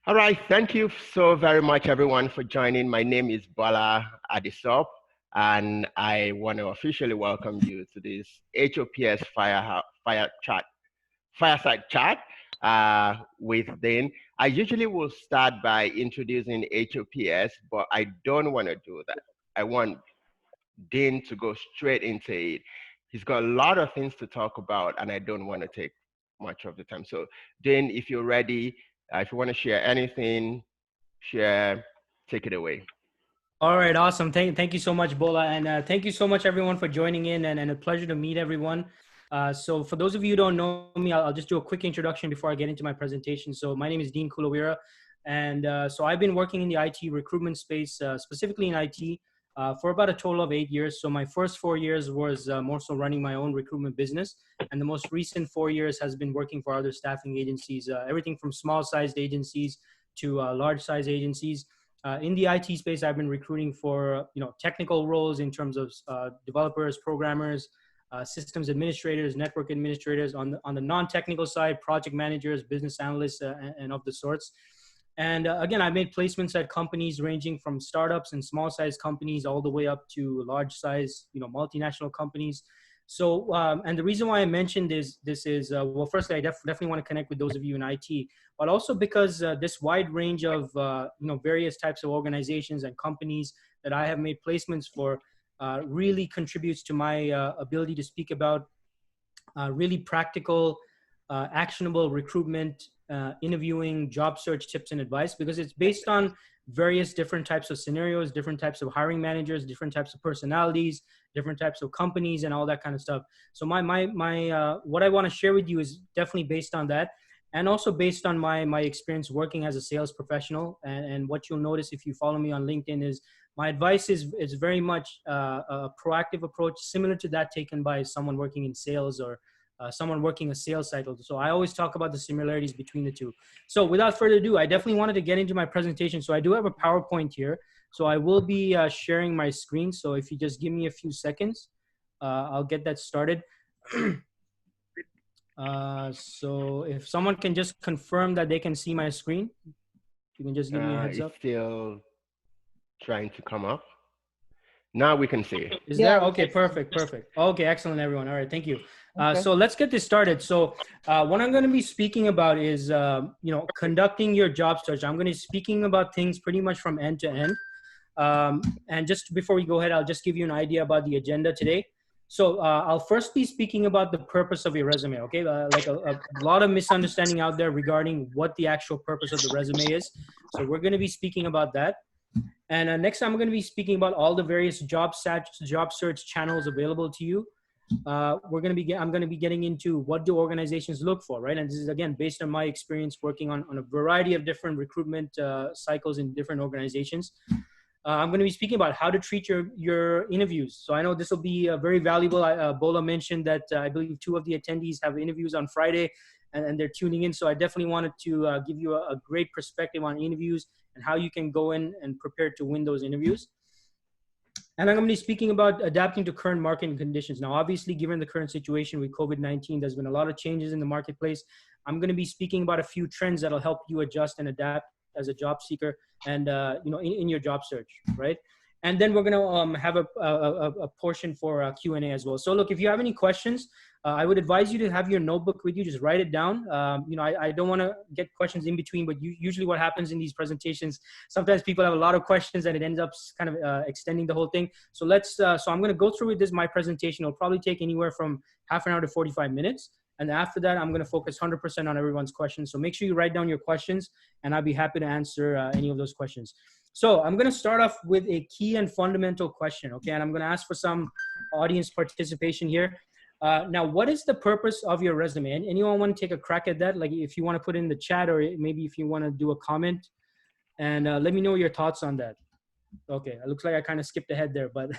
All right. Thank you so very much, everyone, for joining. My name is Bola at H.O.P, and I want to officially welcome you to this H.O.P.S Fireside Chat with Dean. I usually will start by introducing H.O.P.S, but I don't want to do that. I want Dean to go straight into it. He's got a lot of things to talk about, and I don't want to take much of the time. So, Dean, if you're ready, if you want to share anything, share, take it away. All right, awesome. Thank you so much, Bola. And thank you so much, everyone, for joining in, and a pleasure to meet everyone. So for those of you who don't know me, I'll just do a quick introduction before I get into my presentation. So my name is Dean Kulewaara, and so I've been working in the IT recruitment space, specifically in IT, for about a total of 8 years. So my first 4 years was more so running my own recruitment business, and the most recent 4 years has been working for other staffing agencies, everything from small-sized agencies to large-sized agencies. In the IT space, I've been recruiting for technical roles in terms of developers, programmers, systems administrators, network administrators. On the non-technical side, project managers, business analysts, and of the sorts. And again, I made placements at companies ranging from startups and small-sized companies all the way up to large-size, multinational companies. So, and the reason why I mentioned this is, well, firstly, I definitely want to connect with those of you in IT, but also because this wide range of, various types of organizations and companies that I have made placements for really contributes to my ability to speak about really practical, actionable recruitment, interviewing, job search tips and advice, because it's based on various different types of scenarios, different types of hiring managers, different types of personalities, different types of companies, and all that kind of stuff. So my what I want to share with you is definitely based on that, and also based on my experience working as a sales professional. And what you'll notice if you follow me on LinkedIn is my advice is very much a proactive approach, similar to that taken by someone working in sales or someone working a sales cycle. So I always talk about the similarities between the two. So without further ado, I definitely wanted to get into my presentation. So I do have a PowerPoint here. So I will be sharing my screen. So if you just give me a few seconds, I'll get that started. So if someone can just confirm that they can see my screen, you can just give me a heads up. It's still trying to come up. Now we can see. Is there? Okay, perfect. Okay, excellent, everyone. All right, thank you. So let's get this started. So what I'm going to be speaking about is, conducting your job search. I'm going to be speaking about things pretty much from end to end. And just before we go ahead, I'll just give you an idea about the agenda today. So I'll first be speaking about the purpose of your resume, okay? Like a lot of misunderstanding out there regarding what the actual purpose of the resume is. So we're going to be speaking about that. And next, I'm going to be speaking about all the various job search channels available to you. I'm going to be getting into what do organizations look for, right? And this is, again, based on my experience working on a variety of different recruitment cycles in different organizations. I'm going to be speaking about how to treat your interviews. So I know this will be very valuable. Bola mentioned that I believe 2 of the attendees have interviews on Friday, and they're tuning in. So I definitely wanted to give you a great perspective on interviews and how you can go in and prepare to win those interviews. And I'm going to be speaking about adapting to current market conditions. Now, obviously, given the current situation with COVID-19, there's been a lot of changes in the marketplace. I'm going to be speaking about a few trends that'll help you adjust and adapt as a job seeker and, in your job search, right? And then we're going to have a portion for Q&A as well. So look, if you have any questions, I would advise you to have your notebook with you. Just write it down. I don't want to get questions in between, but usually what happens in these presentations, sometimes people have a lot of questions and it ends up kind of extending the whole thing. So so I'm going to go through with my presentation. It'll probably take anywhere from half an hour to 45 minutes. And after that, I'm going to focus 100% on everyone's questions. So make sure you write down your questions, and I'll be happy to answer any of those questions. So I'm going to start off with a key and fundamental question, okay? And I'm going to ask for some audience participation here. Now, what is the purpose of your resume? And anyone want to take a crack at that? Like if you want to put it in the chat, or maybe if you want to do a comment, and let me know your thoughts on that. Okay, it looks like I kind of skipped ahead there, but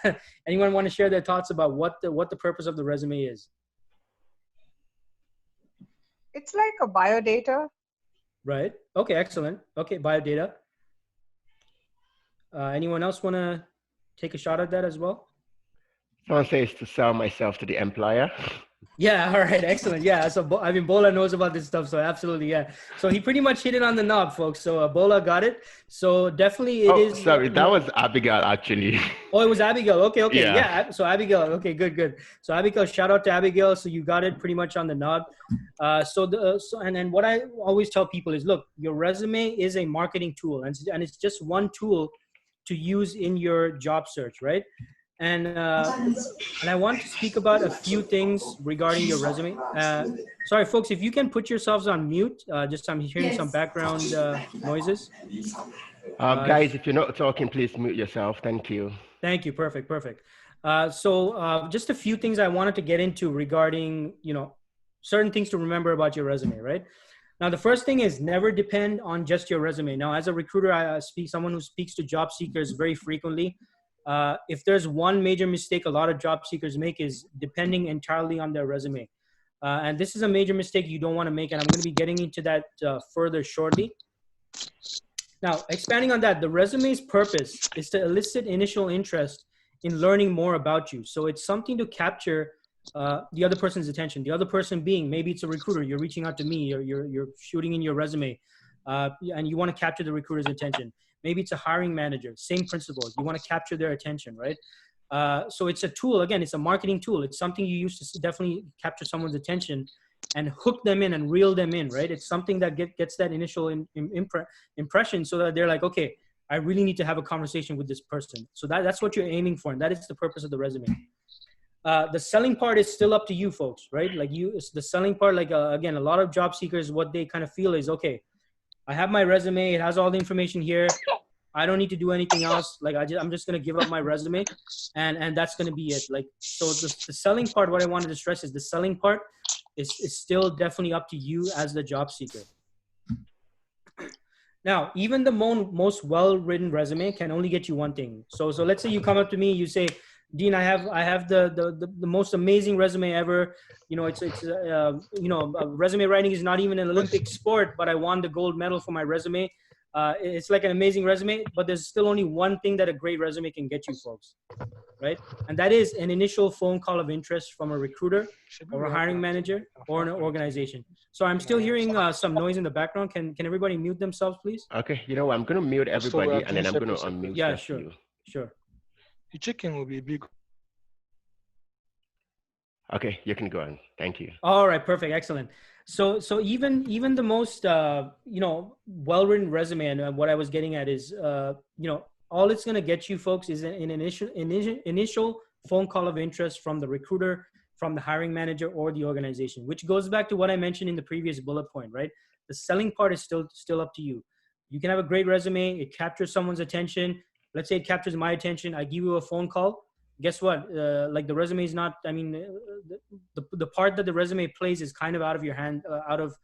anyone want to share their thoughts about what the purpose of the resume is? It's like a biodata. Right. Okay, excellent. Okay, biodata. Anyone else want to take a shot at that as well? Someone says to sell myself to the employer. Yeah, all right, excellent. Yeah, so I mean, Bola knows about this stuff, so absolutely, yeah. So he pretty much hit it on the knob, folks. So Bola got it. So definitely, it Oh, is. sorry, that was Abigail actually. Oh, it was Abigail. Okay, okay, Yeah. yeah. So Abigail. Okay, good, good. So Abigail, shout out to Abigail. So you got it pretty much on the knob. And then what I always tell people is, look, your resume is a marketing tool, and it's just one tool to use in your job search, right? And I want to speak about a few things regarding your resume. Sorry, folks, if you can put yourselves on mute, just I'm hearing some background noises. Guys, if you're not talking, please mute yourself. Thank you. Thank you. Perfect. Perfect. Just a few things I wanted to get into regarding, certain things to remember about your resume, right? Now, the first thing is never depend on just your resume. Now, as a recruiter, I speak someone who speaks to job seekers very frequently. If there's one major mistake a lot of job seekers make is depending entirely on their resume. And this is a major mistake you don't want to make. And I'm going to be getting into that further shortly. Now, expanding on that, the resume's purpose is to elicit initial interest in learning more about you. So it's something to capture the other person's attention. The other person being, maybe it's a recruiter, you're reaching out to me, you're shooting in your resume, and you want to capture the recruiter's attention. Maybe it's a hiring manager, same principle. You want to capture their attention, right? So it's a tool, again, it's a marketing tool. It's something you use to definitely capture someone's attention and hook them in and reel them in, right? It's something that gets that initial impression so that they're like, okay, I really need to have a conversation with this person. So that's what you're aiming for. And that is the purpose of the resume. The selling part is still up to you folks, right? Like it's the selling part, like again, a lot of job seekers, what they kind of feel is, okay, I have my resume. It has all the information here. I don't need to do anything else. Like I'm just going to give up my resume and that's going to be it. Like, so the selling part, what I wanted to stress is the selling part is still definitely up to you as the job seeker. Now, even the most well-written resume can only get you one thing. So let's say you come up to me, you say, Dean, I have the most amazing resume ever. Resume writing is not even an Olympic sport, but I won the gold medal for my resume. It's like an amazing resume, but there's still only one thing that a great resume can get you, folks, right? And that is an initial phone call of interest from a recruiter or a hiring manager or an organization. So I'm still hearing some noise in the background. Can everybody mute themselves, please? Okay, I'm going to mute everybody and then I'm going to unmute Yeah, just sure, you. sure. The chicken will be big. Okay, you can go on. Thank you. All right, perfect, excellent. So even the most well-written resume, and what I was getting at is all it's going to get you folks is an initial phone call of interest from the recruiter, from the hiring manager, or the organization, which goes back to what I mentioned in the previous bullet point, right? The selling part is still up to you. You can have a great resume, it captures someone's attention. Let's say it captures my attention, I give you a phone call. Guess what? Like the resume is not, I mean, the part that the resume plays is kind of out of your hand, out of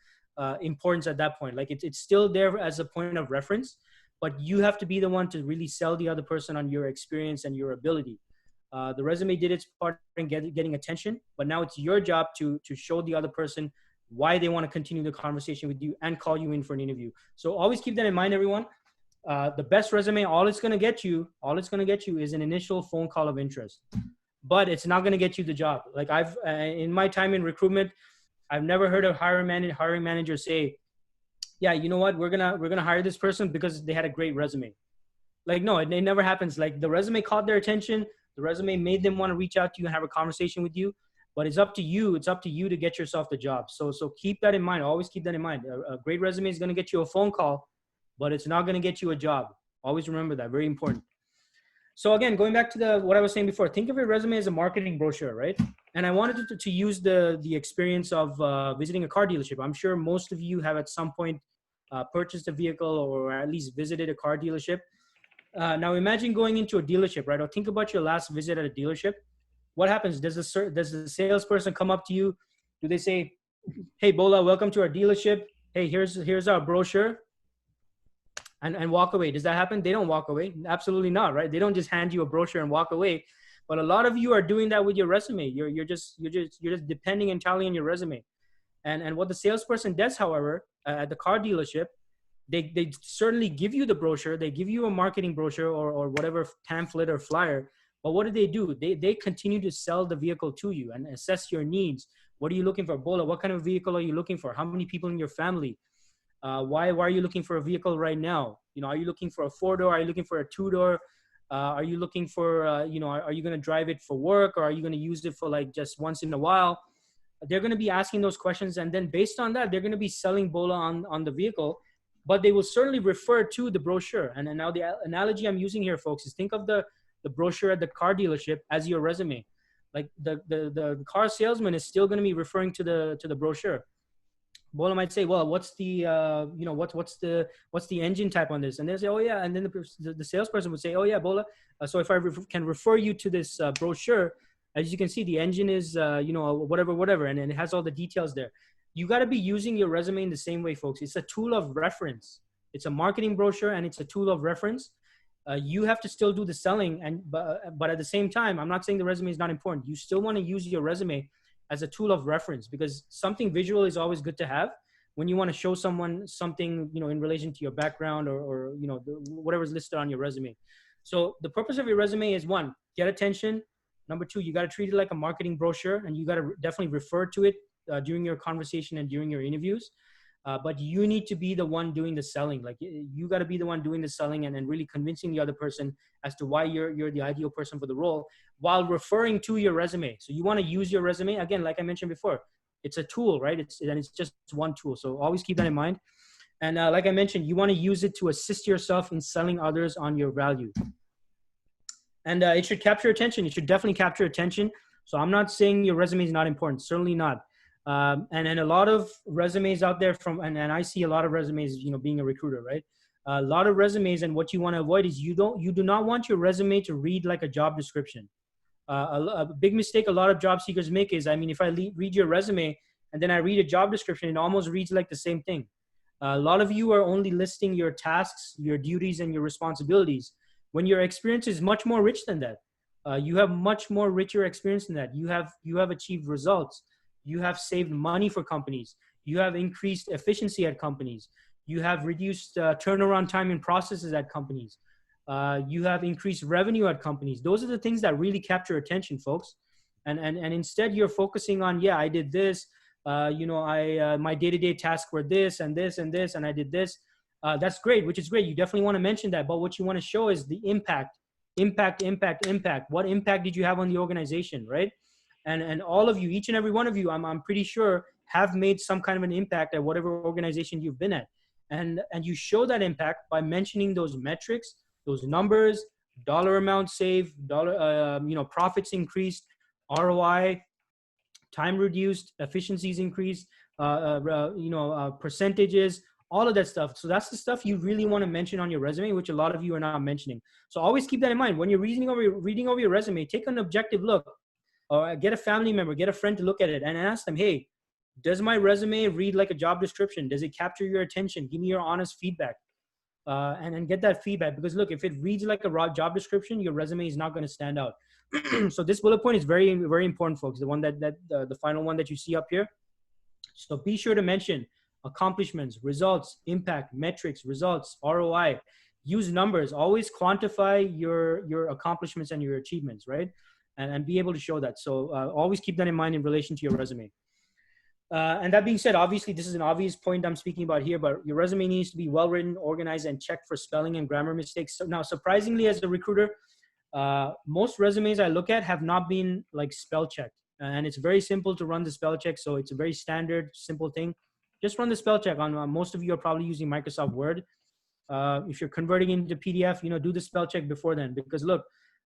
importance at that point. Like it's still there as a point of reference, but you have to be the one to really sell the other person on your experience and your ability. The resume did its part in getting attention, but now it's your job to show the other person why they want to continue the conversation with you and call you in for an interview. So always keep that in mind, everyone. The best resume, all it's going to get you is an initial phone call of interest, but it's not going to get you the job. Like in my time in recruitment, I've never heard a hiring manager say, yeah, you know what? We're going to hire this person because they had a great resume. Like, no, it never happens. Like the resume caught their attention. The resume made them want to reach out to you and have a conversation with you, but it's up to you. It's up to you to get yourself the job. So keep that in mind. Always keep that in mind. A great resume is going to get you a phone call, but it's not going to get you a job. Always remember that. Very important. So again, going back to what I was saying before, think of your resume as a marketing brochure, right? And I wanted to use the experience of visiting a car dealership. I'm sure most of you have at some point purchased a vehicle or at least visited a car dealership. Now imagine going into a dealership, right? Or think about your last visit at a dealership. What happens? Does the salesperson come up to you? Do they say, hey, Bola, welcome to our dealership. Hey, here's our brochure. And walk away. Does that happen? They don't walk away. Absolutely not, right? They don't just hand you a brochure and walk away. But a lot of you are doing that with your resume. You're just depending entirely on your resume. And what the salesperson does, however, at the car dealership, they certainly give you the brochure. They give you a marketing brochure or whatever pamphlet or flyer. But what do? They continue to sell the vehicle to you and assess your needs. What are you looking for? Bola, what kind of vehicle are you looking for? How many people in your family? Why are you looking for a vehicle right now? Are you looking for a 4-door? Are you looking for a 2-door? Are you looking for, are you going to drive it for work, or are you going to use it for like just once in a while? They're going to be asking those questions. And then based on that, they're going to be selling Bola on the vehicle, but they will certainly refer to the brochure. And now the analogy I'm using here, folks, is think of the brochure at the car dealership as your resume. Like the car salesman is still going to be referring to the brochure. Bola might say, well, what's the, what's the engine type on this? And they'll say, oh yeah. And then the salesperson would say, oh yeah, Bola. So if I can refer you to this brochure, as you can see, the engine is, whatever. And it has all the details there. You got to be using your resume in the same way, folks. It's a tool of reference. It's a marketing brochure and it's a tool of reference. You have to still do the selling, but at the same time, I'm not saying the resume is not important. You still want to use your resume as a tool of reference, because something visual is always good to have when you want to show someone something, in relation to your background or whatever's listed on your resume. So the purpose of your resume is, one, get attention. Number two, you got to treat it like a marketing brochure, and you got to definitely refer to it during your conversation and during your interviews. But you need to be the one doing the selling. Like you got to be the one doing the selling and really convincing the other person as to why you're the ideal person for the role, while referring to your resume. So you want to use your resume, again, like I mentioned before, it's a tool, right? It's just one tool. So always keep that in mind. And like I mentioned, you want to use it to assist yourself in selling others on your value. And it should capture attention. It should definitely capture attention. So I'm not saying your resume is not important. Certainly not. And a lot of resumes out there and I see a lot of resumes, being a recruiter, right? A lot of resumes, and what you want to avoid is you do not want your resume to read like a job description. A big mistake a lot of job seekers make is, if I read your resume and then I read a job description, it almost reads like the same thing. A lot of you are only listing your tasks, your duties, and your responsibilities, when your experience is much more rich than that. You have much more richer experience than that. You have achieved results. You have saved money for companies. You have increased efficiency at companies. You have reduced turnaround time in processes at companies. You have increased revenue at companies. Those are the things that really capture attention, folks. And instead you're focusing on, yeah, I did this, my day-to-day tasks were this and this and this, and I did this. That's great, which is great. You definitely want to mention that. But what you want to show is the impact. What impact did you have on the organization, right? And all of you, each and every one of you, I'm pretty sure, have made some kind of an impact at whatever organization you've been at. And you show that impact by mentioning those metrics, those numbers, dollar amount saved, profits increased, ROI, time reduced, efficiencies increased, percentages, all of that stuff. So that's the stuff you really want to mention on your resume, which a lot of you are not mentioning. So always keep that in mind. When you're reading over your resume, take an objective look, or get a family member, get a friend to look at it and ask them, hey, does my resume read like a job description? Does it capture your attention? Give me your honest feedback. And get that feedback, because look, if it reads like a raw job description, your resume is not going to stand out. So this bullet point is very, very important, folks. The one the final one that you see up here. So be sure to mention accomplishments, results, impact, metrics, results, ROI. Use numbers. Always quantify your accomplishments and your achievements, right? And be able to show that. So always keep that in mind in relation to your resume. And that being said, obviously, this is an obvious point I'm speaking about here, but your resume needs to be well-written, organized, and checked for spelling and grammar mistakes. So now, surprisingly, as a recruiter, most resumes I look at have not been like spell checked. And it's very simple to run the spell check. So it's a very standard, simple thing. Just run the spell check on most of you are probably using Microsoft Word. If you're converting into PDF, do the spell check before then, because look,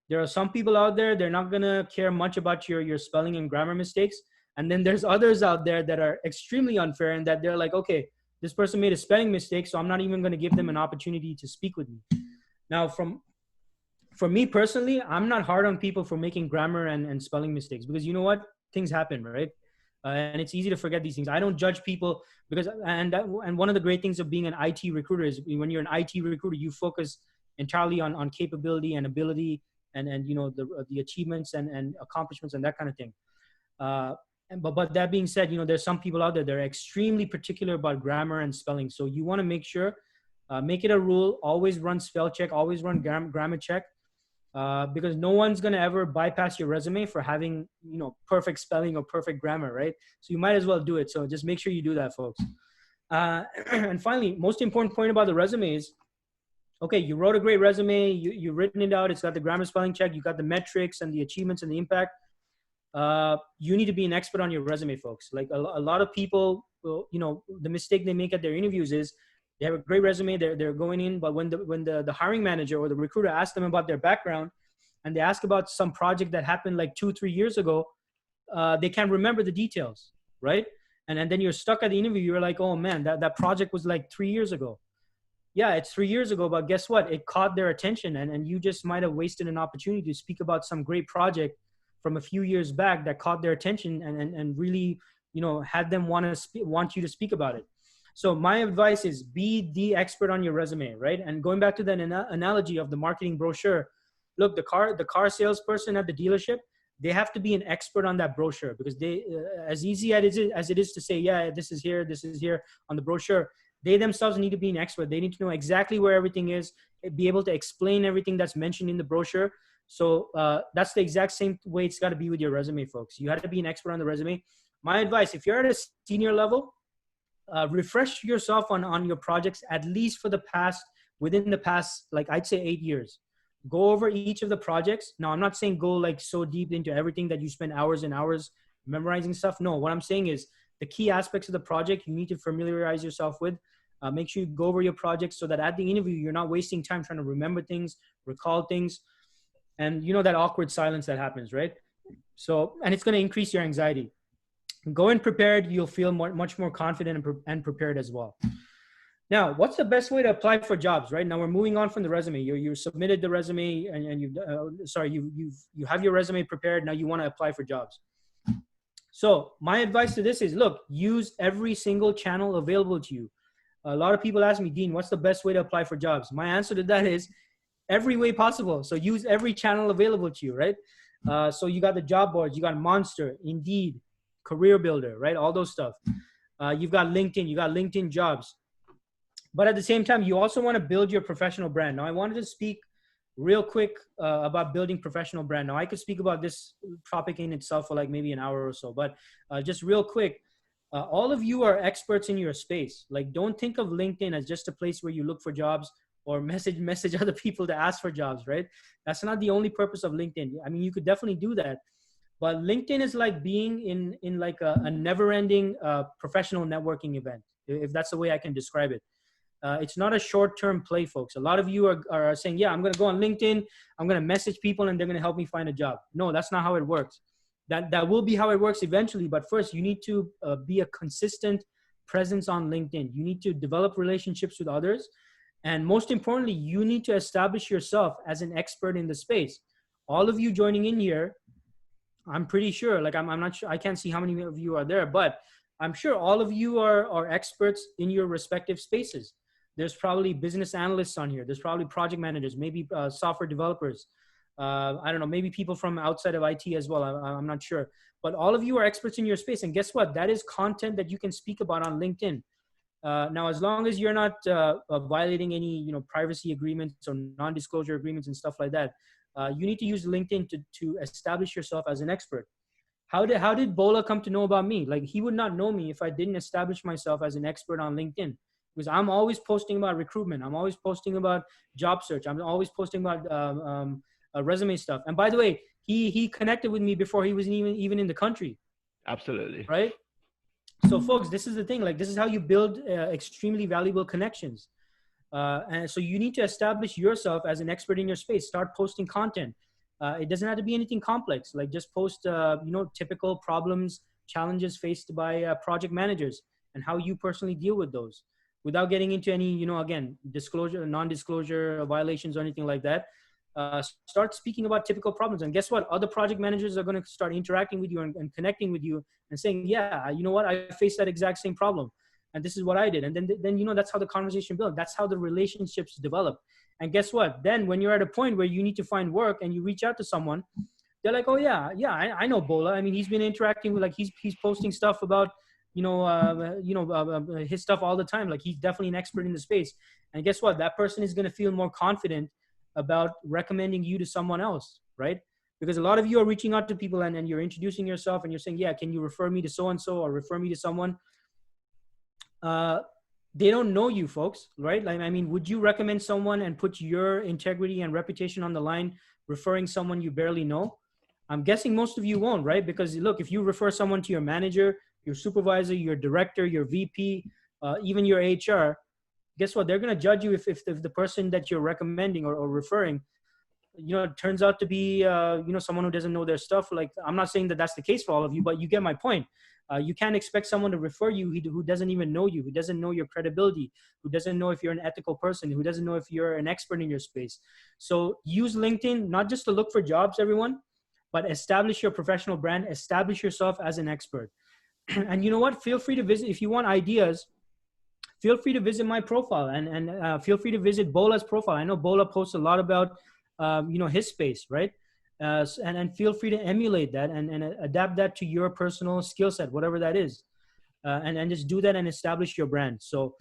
there are some people out there, they're not going to care much about your spelling and grammar mistakes. And then there's others out there that are extremely unfair, and that they're like, okay, this person made a spelling mistake, so I'm not even going to give them an opportunity to speak with me. Now, for me personally, I'm not hard on people for making grammar and spelling mistakes, because you know what? Things happen, right? And it's easy to forget these things. I don't judge people because, and one of the great things of being an IT recruiter is when you're an IT recruiter, you focus entirely on capability and ability and the achievements and accomplishments and that kind of thing. But that being said, there's some people out there that are extremely particular about grammar and spelling. So you want to make sure, make it a rule, always run spell check, always run grammar check. because no one's going to ever bypass your resume for having, perfect spelling or perfect grammar, right? So you might as well do it. So just make sure you do that, folks. And finally, most important point about the resume is, okay, you wrote a great resume, you've written it out, it's got the grammar spelling check, you got the metrics and the achievements and the impact. You need to be an expert on your resume, folks. Like a lot of people, the mistake they make at their interviews is they have a great resume, they're going in, but when the hiring manager or the recruiter asks them about their background and they ask about some project that happened like 2-3 years ago, they can't remember the details, right? And then you're stuck at the interview. You're like, oh man, that project was like 3 years ago. Yeah, it's 3 years ago, but guess what? It caught their attention, and you just might have wasted an opportunity to speak about some great project from a few years back that caught their attention and really, had them want you to speak about it. So my advice is be the expert on your resume, right? And going back to that analogy of the marketing brochure, look, the car salesperson at the dealership, they have to be an expert on that brochure, because they, as easy as it is to say, yeah, this is here on the brochure, they themselves need to be an expert. They need to know exactly where everything is, be able to explain everything that's mentioned in the brochure. So that's the exact same way it's got to be with your resume, folks. You have to be an expert on the resume. My advice, if you're at a senior level, refresh yourself on your projects, at least within the past, like I'd say 8 years. Go over each of the projects. Now, I'm not saying go like so deep into everything that you spend hours and hours memorizing stuff. No, what I'm saying is the key aspects of the project you need to familiarize yourself with. Make sure you go over your projects so that at the interview, you're not wasting time trying to remember things, recall things. And that awkward silence that happens, right? So, and it's going to increase your anxiety. Go in prepared. You'll feel much more confident and prepared as well. Now, what's the best way to apply for jobs, right? Now we're moving on from the resume. You submitted the resume and you have your resume prepared. Now you want to apply for jobs. So my advice to this is, look, use every single channel available to you. A lot of people ask me, Dean, what's the best way to apply for jobs? My answer to that is every way possible. So use every channel available to you, right? So you got the job boards, you got Monster, Indeed, Career Builder, right? All those stuff. You've got LinkedIn, you got LinkedIn Jobs. But at the same time, you also want to build your professional brand. Now, I wanted to speak real quick about building professional brand. Now, I could speak about this topic in itself for like maybe an hour or so, but just real quick, all of you are experts in your space. Like, don't think of LinkedIn as just a place where you look for jobs or message other people to ask for jobs, right? That's not the only purpose of LinkedIn. I mean, you could definitely do that, but LinkedIn is like being in like a never-ending professional networking event, if that's the way I can describe it. It's not a short-term play, folks. A lot of you are saying, yeah, I'm going to go on LinkedIn, I'm going to message people and they're going to help me find a job. No, that's not how it works. That will be how it works eventually. But first, you need to be a consistent presence on LinkedIn. You need to develop relationships with others. And most importantly, you need to establish yourself as an expert in the space. All of you joining in here, I'm pretty sure, like I'm not sure, I can't see how many of you are there, but I'm sure all of you are experts in your respective spaces. There's probably business analysts on here. There's probably project managers, maybe software developers. I don't know, maybe people from outside of IT as well. I'm not sure. But all of you are experts in your space. And guess what? That is content that you can speak about on LinkedIn. Now, as long as you're not violating any privacy agreements or non-disclosure agreements and stuff like that, you need to use LinkedIn to establish yourself as an expert. How did Bola come to know about me? Like, he would not know me if I didn't establish myself as an expert on LinkedIn. Because I'm always posting about recruitment. I'm always posting about job search. I'm always posting about resume stuff. And by the way, he connected with me before he wasn't even in the country. Absolutely. Right? So folks, this is the thing. Like, this is how you build extremely valuable connections. And so you need to establish yourself as an expert in your space. Start posting content. It doesn't have to be anything complex. Like, just post, typical problems, challenges faced by project managers and how you personally deal with those, without getting into any, again, disclosure, non-disclosure violations or anything like that. Start speaking about typical problems. And guess what? Other project managers are going to start interacting with you and connecting with you and saying, yeah, you know what? I faced that exact same problem. And this is what I did. And then that's how the conversation builds. That's how the relationships develop. And guess what? Then when you're at a point where you need to find work and you reach out to someone, they're like, oh yeah, I know Bola. I mean, he's been interacting with, like, he's posting stuff about, his stuff all the time. Like, he's definitely an expert in the space. And guess what? That person is going to feel more confident about recommending you to someone else, right? Because a lot of you are reaching out to people and you're introducing yourself and you're saying, yeah, can you refer me to so-and-so or refer me to someone? They don't know you, folks, right? Like, I mean, would you recommend someone and put your integrity and reputation on the line, referring someone you barely know? I'm guessing most of you won't, right? Because look, if you refer someone to your manager, your supervisor, your director, your VP, even your HR, guess what? They're going to judge you if the person that you're recommending or referring, you know, it turns out to be, you know, someone who doesn't know their stuff. Like, I'm not saying that that's the case for all of you, but you get my point. You can't expect someone to refer you who doesn't even know you, who doesn't know your credibility, who doesn't know if you're an ethical person, who doesn't know if you're an expert in your space. So use LinkedIn, not just to look for jobs, everyone, but establish your professional brand, establish yourself as an expert. And you know what? Feel free to visit, if you want ideas, feel free to visit my profile and feel free to visit Bola's profile. I know Bola posts a lot about, you know, his space, right? And feel free to emulate that and adapt that to your personal skill set, whatever that is. And just do that and establish your brand. So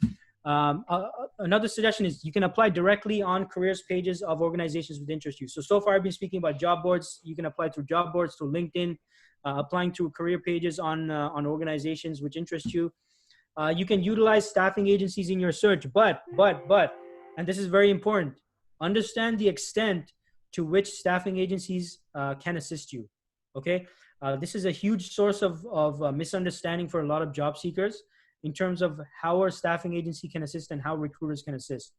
another suggestion is you can apply directly on careers pages of organizations which interest you. So far I've been speaking about job boards. You can apply through job boards, through LinkedIn, applying through career pages on organizations which interest you. You can utilize staffing agencies in your search, but, and this is very important, understand the extent to which staffing agencies can assist you, okay? This is a huge source of misunderstanding for a lot of job seekers in terms of how a staffing agency can assist and how recruiters can assist.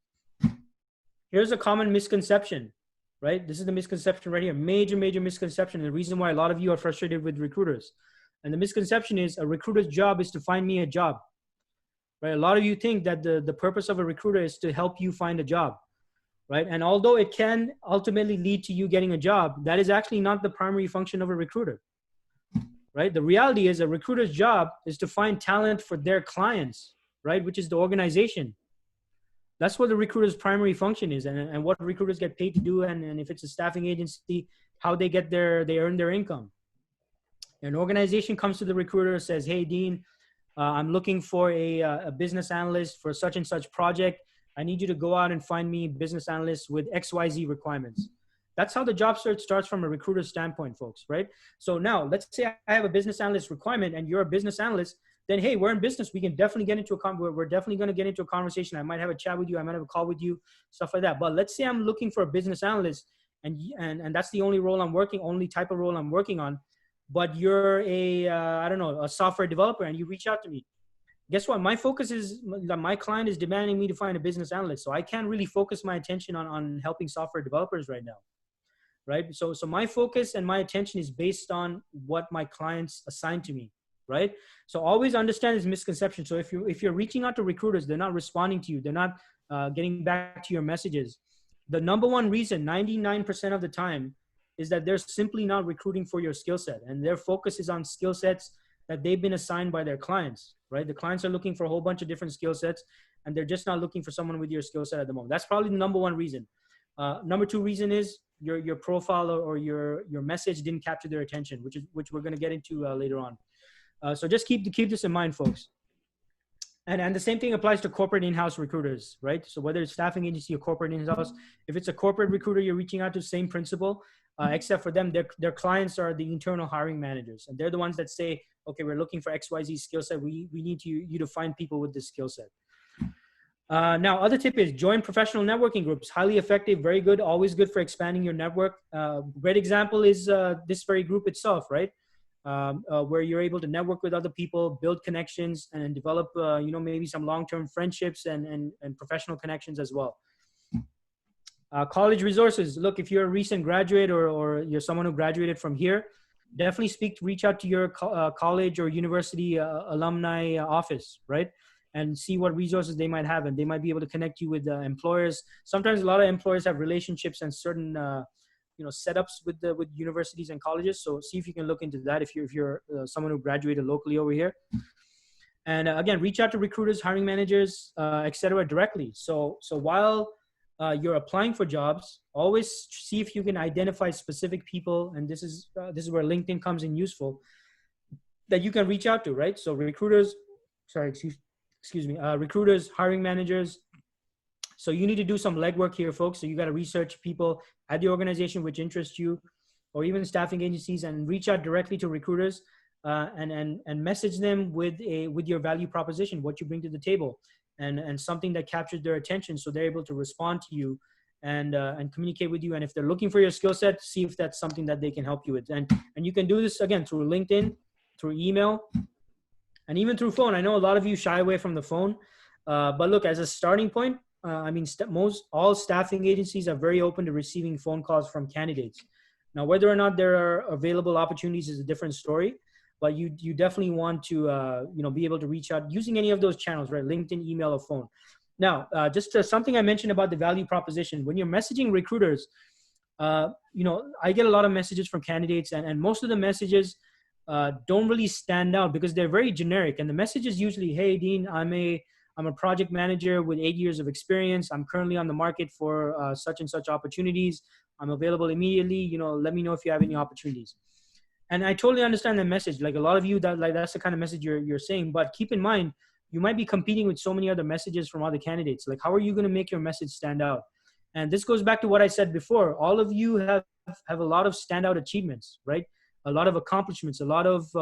Here's a common misconception, right? This is the misconception right here, major misconception, and the reason why a lot of you are frustrated with recruiters. And the misconception is a recruiter's job is to find me a job, right? A lot of you think that the purpose of a recruiter is to help you find a job, right? And although it can ultimately lead to you getting a job, that is actually not the primary function of a recruiter, right? The reality is a recruiter's job is to find talent for their clients, right? Which is the organization. That's what the recruiter's primary function is, and what recruiters get paid to do. And if it's a staffing agency, how they earn their income. An organization comes to the recruiter and says, hey, Dean, I'm looking for a business analyst for such and such project. I need you to go out and find me business analysts with XYZ requirements. That's how the job search starts from a recruiter's standpoint, folks, right? So now let's say I have a business analyst requirement and you're a business analyst, then hey, we're in business. We can definitely get into we're definitely going to get into a conversation. I might have a chat with you. I might have a call with you, stuff like that. But let's say I'm looking for a business analyst and that's the only role I'm working, only type of role I'm working on. But you're I don't know, a software developer and you reach out to me. Guess what? My focus is that my client is demanding me to find a business analyst. So I can't really focus my attention on helping software developers right now, right? So my focus and my attention is based on what my clients assign to me, right? So always understand this misconception. So if you're reaching out to recruiters, they're not responding to you, they're not getting back to your messages. The number one reason, 99% of the time, is that they're simply not recruiting for your skill set, and their focus is on skill sets that they've been assigned by their clients, right? The clients are looking for a whole bunch of different skill sets, and they're just not looking for someone with your skill set at the moment. That's probably the number one reason. Number two reason is your profile or your message didn't capture their attention, which we're going to get into later on. So just keep this in mind, folks. And the same thing applies to corporate in-house recruiters, right? So whether it's staffing agency or corporate in-house, if it's a corporate recruiter you're reaching out to, same principle, except for them, their clients are the internal hiring managers. And they're the ones that say, okay, we're looking for XYZ skill set. We need you to find people with this skill set. Now, other tip is join professional networking groups. Highly effective, very good, always good for expanding your network. Great example is this very group itself, right? Where you're able to network with other people, build connections, and develop, maybe some long-term friendships and professional connections as well. College resources. Look, if you're a recent graduate or you're someone who graduated from here, definitely reach out to your college or university alumni office, right? And see what resources they might have, and they might be able to connect you with employers. Sometimes a lot of employers have relationships and certain setups with universities and colleges. So see if you can look into that if you're someone who graduated locally over here. And again, reach out to recruiters, hiring managers, etc. directly. So while you're applying for jobs, always see if you can identify specific people, and this is where LinkedIn comes in useful, that you can reach out to, right? So recruiters, recruiters, hiring managers, So you need to do some legwork here, folks. So you got to research people at the organization which interest you, or even staffing agencies, and reach out directly to recruiters and message them with your value proposition, what you bring to the table, and something that captures their attention, so they're able to respond to you and communicate with you. And if they're looking for your skill set, see if that's something that they can help you with. And you can do this again through LinkedIn, through email, and even through phone. I know a lot of you shy away from the phone, but look, as a starting point, I mean, all staffing agencies are very open to receiving phone calls from candidates. Now, whether or not there are available opportunities is a different story, but you definitely want to be able to reach out using any of those channels, right? LinkedIn, email, or phone. Now, just something I mentioned about the value proposition. When you're messaging recruiters, I get a lot of messages from candidates, and most of the messages don't really stand out because they're very generic. And the message is usually, hey, Dean, I'm a project manager with 8 years of experience. I'm currently on the market for such and such opportunities. I'm available immediately. Let me know if you have any opportunities. And I totally understand the message. Like a lot of you, that's the kind of message you're saying. But keep in mind, you might be competing with so many other messages from other candidates. Like, how are you going to make your message stand out? And this goes back to what I said before. All of you have a lot of standout achievements, right? A lot of accomplishments, a lot of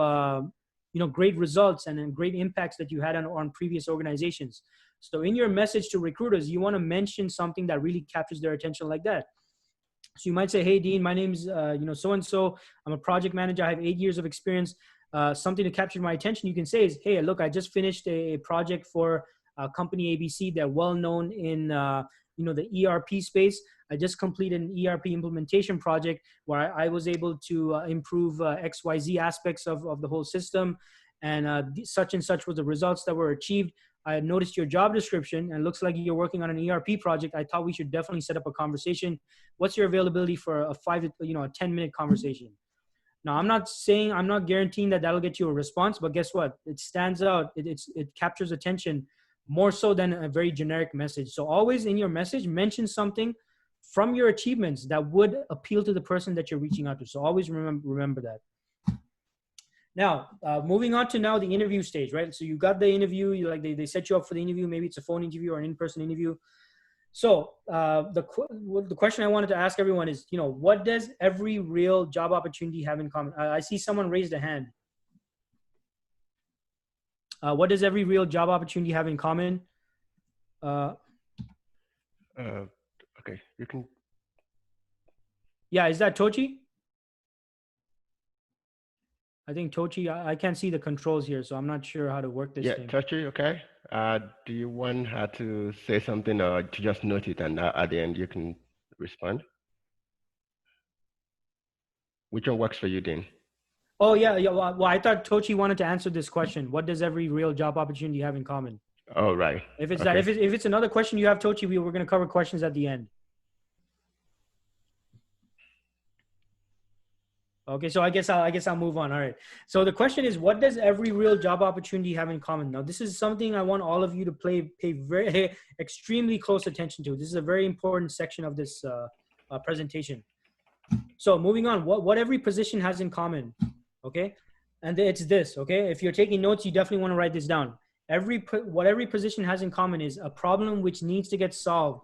great results and great impacts that you had on previous organizations. So in your message to recruiters, you want to mention something that really captures their attention like that. So you might say, hey, Dean, my name's, so-and-so. I'm a project manager. I have 8 years of experience. Something to capture my attention you can say is, hey, look, I just finished a project for company ABC. They're well known in, the ERP space. I just completed an ERP implementation project where I was able to improve XYZ aspects of the whole system. And such and such was the results that were achieved. I noticed your job description and it looks like you're working on an ERP project. I thought we should definitely set up a conversation. What's your availability for a 10-minute conversation? Now, I'm not guaranteeing that that'll get you a response, but guess what? It stands out. It captures attention more so than a very generic message. So always in your message, mention something from your achievements that would appeal to the person that you're reaching out to. So always remember that. Now, moving on to now the interview stage, right? So you got the interview, they set you up for the interview. Maybe it's a phone interview or an in-person interview. So the question I wanted to ask everyone is, what does every real job opportunity have in common? I see someone raised a hand. What does every real job opportunity have in common? Okay, you can. Yeah, is that Tochi? I think Tochi, I can't see the controls here, so I'm not sure how to work this thing. Yeah, Tochi, okay. Do you want her to say something or to just note it and at the end you can respond? Which one works for you, Dean? Oh, yeah. Well, I thought Tochi wanted to answer this question. What does every real job opportunity have in common? Oh, right. If it's that, if it's another question you have, Tochi, we're going to cover questions at the end. Okay, so I guess I'll move on. All right. So the question is, what does every real job opportunity have in common? Now, this is something I want all of you to pay very extremely close attention to. This is a very important section of this presentation. So moving on, what every position has in common, okay? And it's this, okay? If you're taking notes, you definitely want to write this down. What every position has in common is a problem which needs to get solved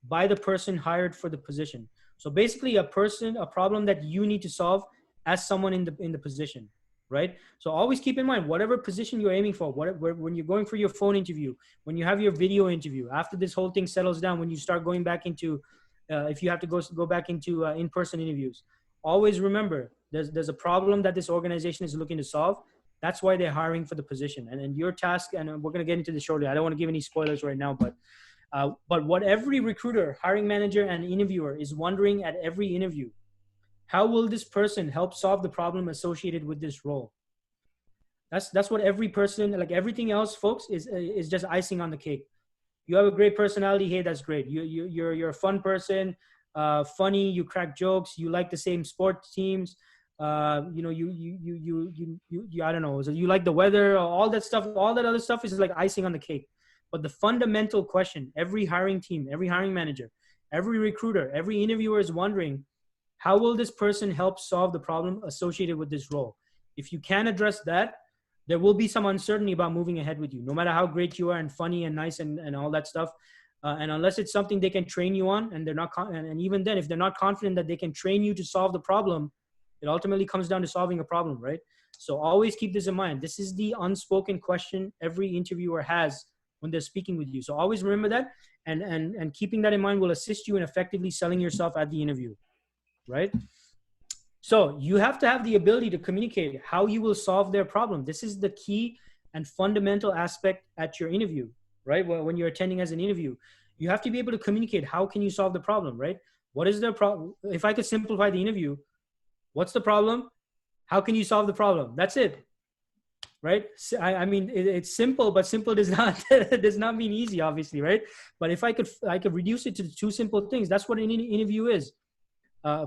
by the person hired for the position. So basically, a problem that you need to solve as someone in the position, right? So always keep in mind, whatever position you're aiming for, when you're going for your phone interview, when you have your video interview, after this whole thing settles down, when you start going back into, if you have to go back into in-person interviews, always remember there's a problem that this organization is looking to solve. That's why they're hiring for the position. And your task, and we're going to get into this shortly. I don't want to give any spoilers right now, but what every recruiter, hiring manager, and interviewer is wondering at every interview, how will this person help solve the problem associated with this role? That's what every person, like everything else, folks, is just icing on the cake. You have a great personality. Hey, that's great. You're a fun person, funny. You crack jokes. You like the same sports teams. I don't know. So you like the weather. All that stuff. All that other stuff is like icing on the cake. But the fundamental question, every hiring team, every hiring manager, every recruiter, every interviewer is wondering, how will this person help solve the problem associated with this role? If you can address that, there will be some uncertainty about moving ahead with you. No matter how great you are and funny and nice and all that stuff, And unless it's something they can train you on, and they're not, and even then, if they're not confident that they can train you to solve the problem, it ultimately comes down to solving a problem, right? So always keep this in mind. This is the unspoken question every interviewer has when they're speaking with you. So always remember that, and keeping that in mind will assist you in effectively selling yourself at the interview, right? So you have to have the ability to communicate how you will solve their problem. This is the key and fundamental aspect at your interview, right? When you're attending as an interview, you have to be able to communicate how can you solve the problem, right? What is their problem? If I could simplify the interview, what's the problem? How can you solve the problem? That's it, right? I mean, it's simple, but simple does not does not mean easy, obviously, right? But if I could reduce it to two simple things. That's what an interview is.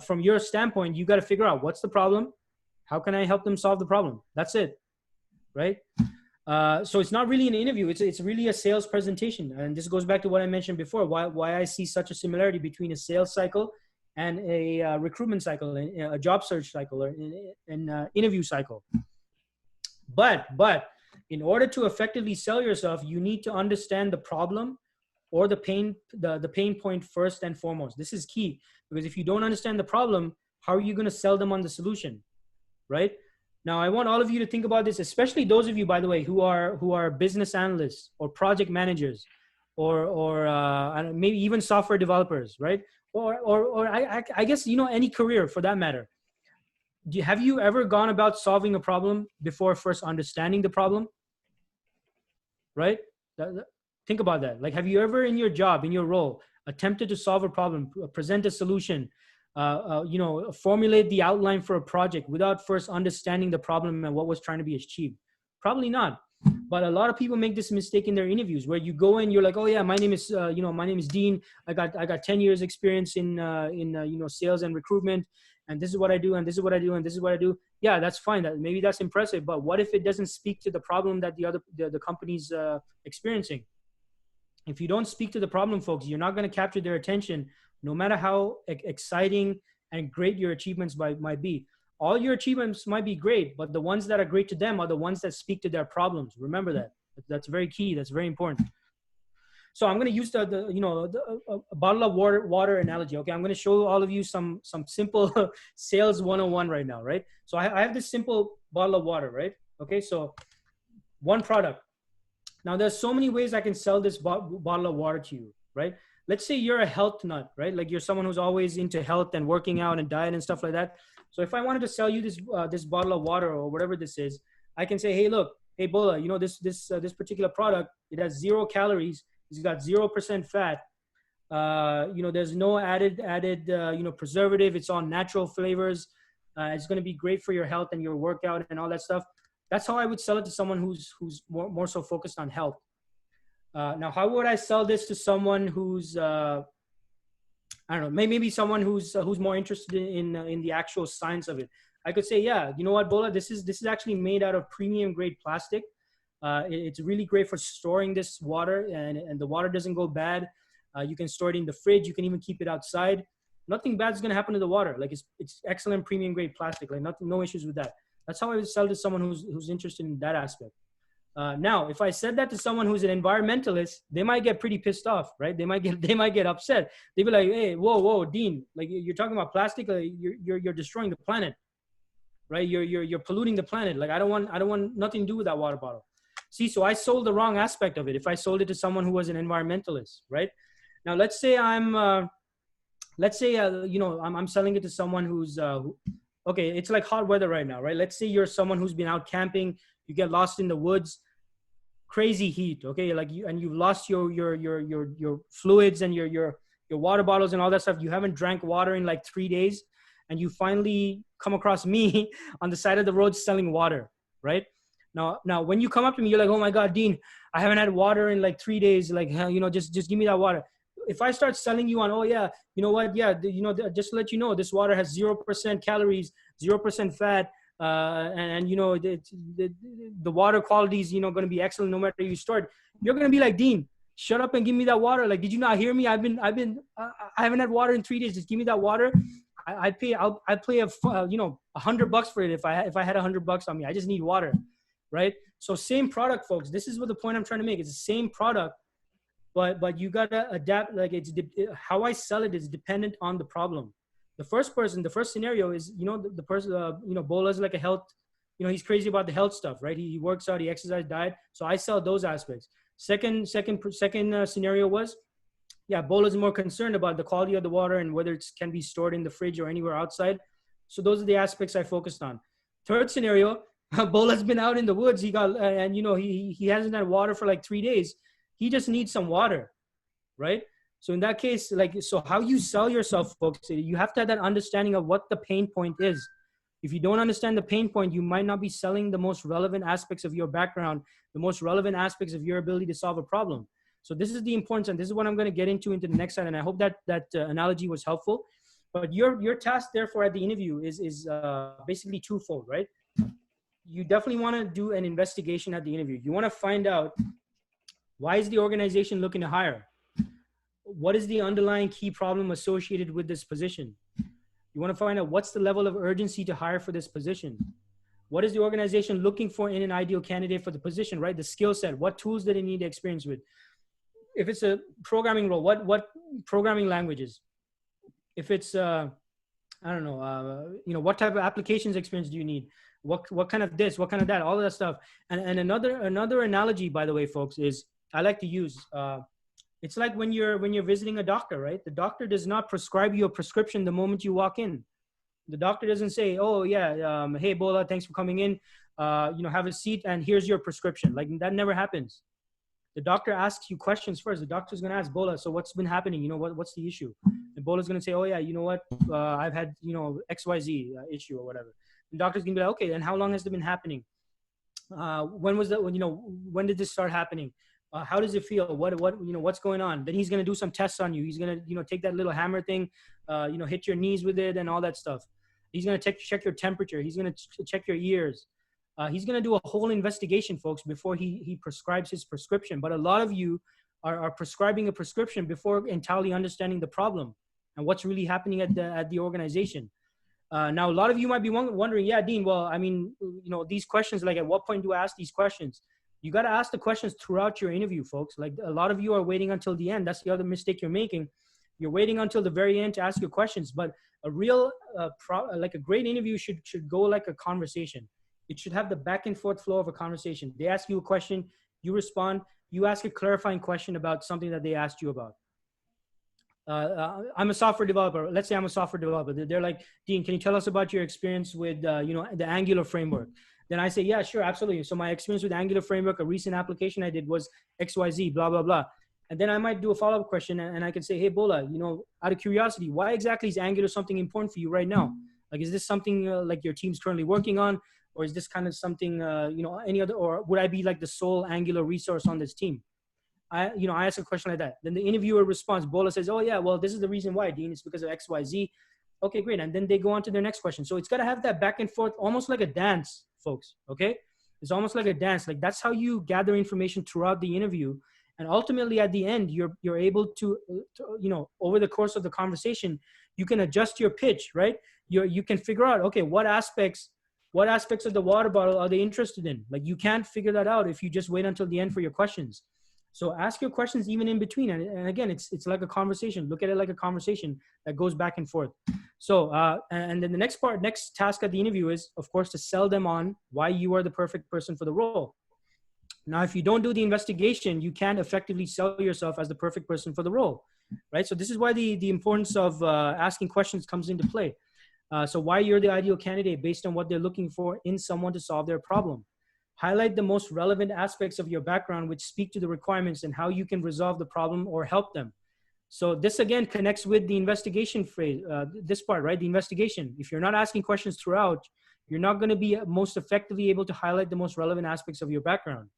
From your standpoint, you got to figure out what's the problem, how can I help them solve the problem. That's it, right? So it's not really an interview. It's really a sales presentation, and this goes back to what I mentioned before. Why I see such a similarity between a sales cycle and a recruitment cycle, a job search cycle, or an interview cycle. But in order to effectively sell yourself, you need to understand the problem or the pain point first and foremost. This is key, because if you don't understand the problem, how are you going to sell them on the solution, right? Now, I want all of you to think about this, especially those of you, by the way, who are business analysts or project managers, or maybe even software developers, right? Or I guess, you know, any career for that matter. Have you ever gone about solving a problem before first understanding the problem? Right? Think about that. Like, have you ever in your job, in your role, attempted to solve a problem, present a solution, you know, formulate the outline for a project without first understanding the problem and what was trying to be achieved? Probably not. But a lot of people make this mistake in their interviews, where you go in, you're like, oh yeah, my name is, you know, my name is Dean. I got 10 years experience in you know, sales and recruitment, and this is what I do, and this is what I do, and this is what I do. Yeah, that's fine. Maybe that's impressive. But what if it doesn't speak to the problem that the company's experiencing? If you don't speak to the problem, folks, you're not going to capture their attention, no matter how exciting and great your achievements might be. All your achievements might be great, but the ones that are great to them are the ones that speak to their problems. Remember that. That's very key. That's very important. So I'm going to use a bottle of water analogy. Okay, I'm going to show all of you some simple sales 101 right now, right? So I have this simple bottle of water, right? Okay, so one product. Now there's so many ways I can sell this bottle of water to you, right? Let's say you're a health nut, right? Like, you're someone who's always into health and working out and diet and stuff like that. So if I wanted to sell you this bottle of water or whatever this is, I can say, hey, look, hey, Bola, you know, this particular product, it has 0 calories. It's got 0% fat. You know, there's no added you know, preservative. It's all natural flavors. It's going to be great for your health and your workout and all that stuff. That's how I would sell it to someone who's more so focused on health. Now, how would I sell this to someone who's I don't know, maybe someone who's more interested in the actual science of it? I could say, yeah, you know what, Bola, this is actually made out of premium grade plastic. It's really great for storing this water, and the water doesn't go bad. You can store it in the fridge. You can even keep it outside. Nothing bad is going to happen to the water. Like, it's excellent premium grade plastic. Like, no issues with that. That's how I would sell to someone who's interested in that aspect. Now, if I said that to someone who's an environmentalist, they might get pretty pissed off, right? They might get upset. They'd be like, hey, whoa, Dean, like, you're talking about plastic. You're destroying the planet, right? You're polluting the planet. Like, I don't want nothing to do with that water bottle. See, so I sold the wrong aspect of it. If I sold it to someone who was an environmentalist, right? Now, let's say you know, I'm selling it to someone who's okay, it's like hot weather right now, right? Let's say you're someone who's been out camping, you get lost in the woods, crazy heat, okay? Like, you've lost your fluids and your water bottles and all that stuff. You haven't drank water in like 3 days, and you finally come across me on the side of the road selling water, right? Now, when you come up to me, you're like, oh my God, Dean, I haven't had water in like 3 days. Like, you know, just give me that water. If I start selling you on, oh yeah, you know what? Yeah, you know, just to let you know, this water has 0% calories, 0% fat, and you know, the water quality is, you know, going to be excellent no matter you store it. You're going to be like, Dean, shut up and give me that water. Like, did you not hear me? I haven't had water in 3 days. Just give me that water. I'd pay you know, $100 for it if I had $100 on me. I just need water, right? So same product, folks. This is what the point I'm trying to make. It's the same product. but you gotta adapt. Like how I sell it is dependent on the problem. The first scenario is, the person, Bola is like a health, he's crazy about the health stuff, right? He works out, he exercises, diet. So I sell those aspects. Second scenario was, yeah, Bola is more concerned about the quality of the water and whether it can be stored in the fridge or anywhere outside. So those are the aspects I focused on. Third scenario, Bola's been out in the woods. He got, and he hasn't had water for like 3 days. He just needs some water, right? So in that case, so how you sell yourself, folks, you have to have that understanding of what the pain point is. If you don't understand the pain point, you might not be selling the most relevant aspects of your background, the most relevant aspects of your ability to solve a problem. So this is the importance, and this is what I'm going to get into the next slide. And I hope that analogy was helpful. But your task, therefore, at the interview is basically twofold, right? You definitely want to do an investigation at the interview. You want to find out, why is the organization looking to hire? What is the underlying key problem associated with this position? You want to find out, what's the level of urgency to hire for this position? What is the organization looking for in an ideal candidate for the position, right? The skill set, what tools do they need experience with? If it's a programming role, what programming languages? If it's, I don't know, what type of applications experience do you need? What kind of this, what kind of that, all of that stuff. And another analogy, by the way, folks, is I like to use, it's like when you're visiting a doctor, right? The doctor does not prescribe you a prescription the moment you walk in. The doctor doesn't say, oh yeah, hey Bola, thanks for coming in. Have a seat and here's your prescription. Like, that never happens. The doctor asks you questions first. The doctor's going to ask, Bola, so what's been happening? What's the issue? And Bola's going to say, oh yeah, you know what? I've had, XYZ issue or whatever. The doctor's going to be like, okay, and how long has it been happening? When was that? When did this start happening? How does it feel? What's going on? Then he's going to do some tests on you. He's going to, take that little hammer thing, hit your knees with it and all that stuff. He's going to check your temperature. He's going to check your ears. He's going to do a whole investigation, folks, before he prescribes his prescription. But a lot of you are prescribing a prescription before entirely understanding the problem and what's really happening at the organization. Now, a lot of you might be wondering, yeah, Dean, well, I mean, these questions, like, at what point do I ask these questions? You got to ask the questions throughout your interview, folks. Like, a lot of you are waiting until the end. That's the other mistake you're making. You're waiting until the very end to ask your questions. But a real, like a great interview should go like a conversation. It should have the back and forth flow of a conversation. They ask you a question, you respond, you ask a clarifying question about something that they asked you about. I'm a software developer. Let's say I'm a software developer. They're like, Dean, can you tell us about your experience with, the Angular framework? Then I say, yeah, sure, absolutely. So my experience with Angular framework, a recent application I did was XYZ, blah, blah, blah. And then I might do a follow-up question and I can say, hey, Bola, out of curiosity, why exactly is Angular something important for you right now? Like, is this something like your team's currently working on? Or is this kind of something, any other, or would I be like the sole Angular resource on this team? I ask a question like that. Then the interviewer responds, Bola says, oh yeah, well, this is the reason why, Dean, it's because of X, Y, Z. Okay, great. And then they go on to their next question. So it's got to have that back and forth, almost like a dance, folks. Okay. It's almost like a dance. Like, that's how you gather information throughout the interview. And ultimately at the end, you're able to over the course of the conversation, you can adjust your pitch, right? You can figure out, okay, what aspects of the water bottle are they interested in? Like, you can't figure that out if you just wait until the end for your questions. So ask your questions even in between. And again, it's like a conversation. Look at it like a conversation that goes back and forth. So, and then the next task at the interview is, of course, to sell them on why you are the perfect person for the role. Now, if you don't do the investigation, you can't effectively sell yourself as the perfect person for the role, right? So this is why the importance of asking questions comes into play. So why you're the ideal candidate based on what they're looking for in someone to solve their problem. Highlight the most relevant aspects of your background which speak to the requirements and how you can resolve the problem or help them. So this again connects with the investigation phrase, this part, right? The investigation. If you're not asking questions throughout, you're not going to be most effectively able to highlight the most relevant aspects of your background.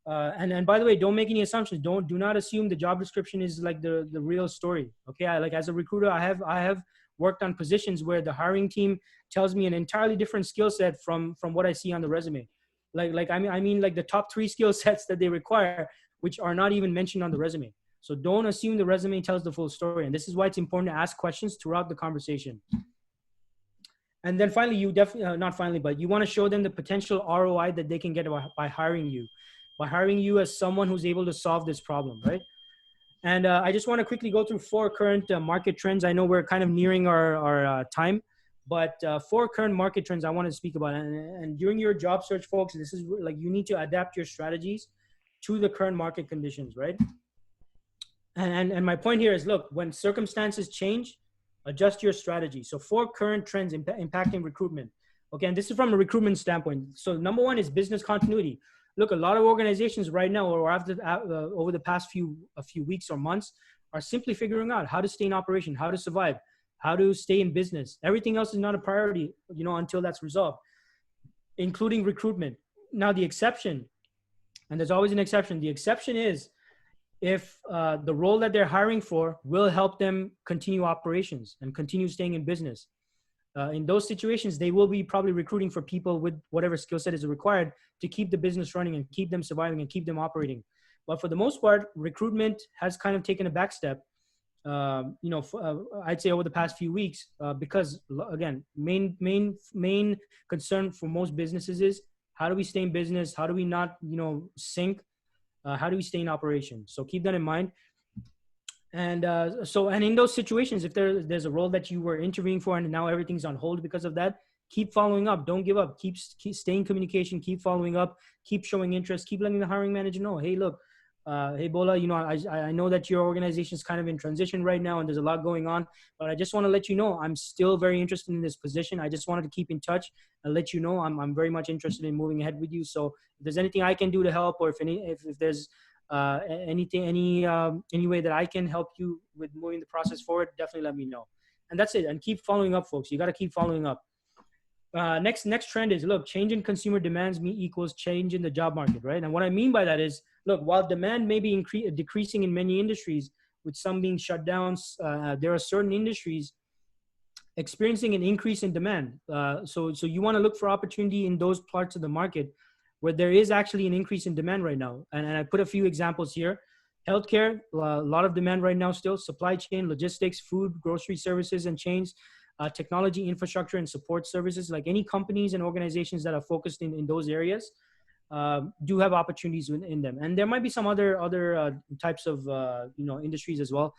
And by the way, don't make any assumptions. Do not assume the job description is like the real story. Okay, as a recruiter, I have worked on positions where the hiring team tells me an entirely different skill set from what I see on the resume. I mean like the top 3 skill sets that they require, which are not even mentioned on the resume. So don't assume the resume tells the full story. And this is why it's important to ask questions throughout the conversation. And then finally, you definitely, not finally, but you want to show them the potential ROI that they can get by hiring you as someone who's able to solve this problem, right? And I just want to quickly go through 4 current market trends. I know we're kind of nearing our time, but 4 current market trends I want to speak about. And during your job search, folks, this is like you need to adapt your strategies to the current market conditions, right? And my point here is, look, when circumstances change, adjust your strategy. So 4 current trends impacting recruitment. Okay, and this is from a recruitment standpoint. So number 1 is business continuity. Look, a lot of organizations right now, or over the past few weeks or months, are simply figuring out how to stay in operation, how to survive, how to stay in business. Everything else is not a priority, until that's resolved, including recruitment. Now, the exception, and there's always an exception. The exception is if the role that they're hiring for will help them continue operations and continue staying in business. In those situations, they will be probably recruiting for people with whatever skill set is required to keep the business running and keep them surviving and keep them operating. But for the most part, recruitment has kind of taken a back step, I'd say over the past few weeks, because again, main concern for most businesses is how do we stay in business? How do we not, sink? How do we stay in operation? So keep that in mind. And and in those situations, if there's a role that you were interviewing for and now everything's on hold because of that, keep following up. Don't give up. Keep staying in communication. Keep following up. Keep showing interest. Keep letting the hiring manager know, hey, look, hey, Bola, I know that your organization is kind of in transition right now and there's a lot going on, but I just want to let you know I'm still very interested in this position. I just wanted to keep in touch and let you know I'm very much interested in moving ahead with you. So if there's anything I can do to help, or if there's any way that I can help you with moving the process forward, definitely let me know. And that's it. And keep following up, folks. You got to keep following up. Next trend is, look, change in consumer demands equals change in the job market, right? And what I mean by that is, look, while demand may be decreasing in many industries, with some being shut down, there are certain industries experiencing an increase in demand. So you want to look for opportunity in those parts of the market where there is actually an increase in demand right now. And I put a few examples here. Healthcare, a lot of demand right now still. Supply chain, logistics, food, grocery services and chains, technology, infrastructure, and support services. Like any companies and organizations that are focused in those areas do have opportunities in them. And there might be some other types of industries as well.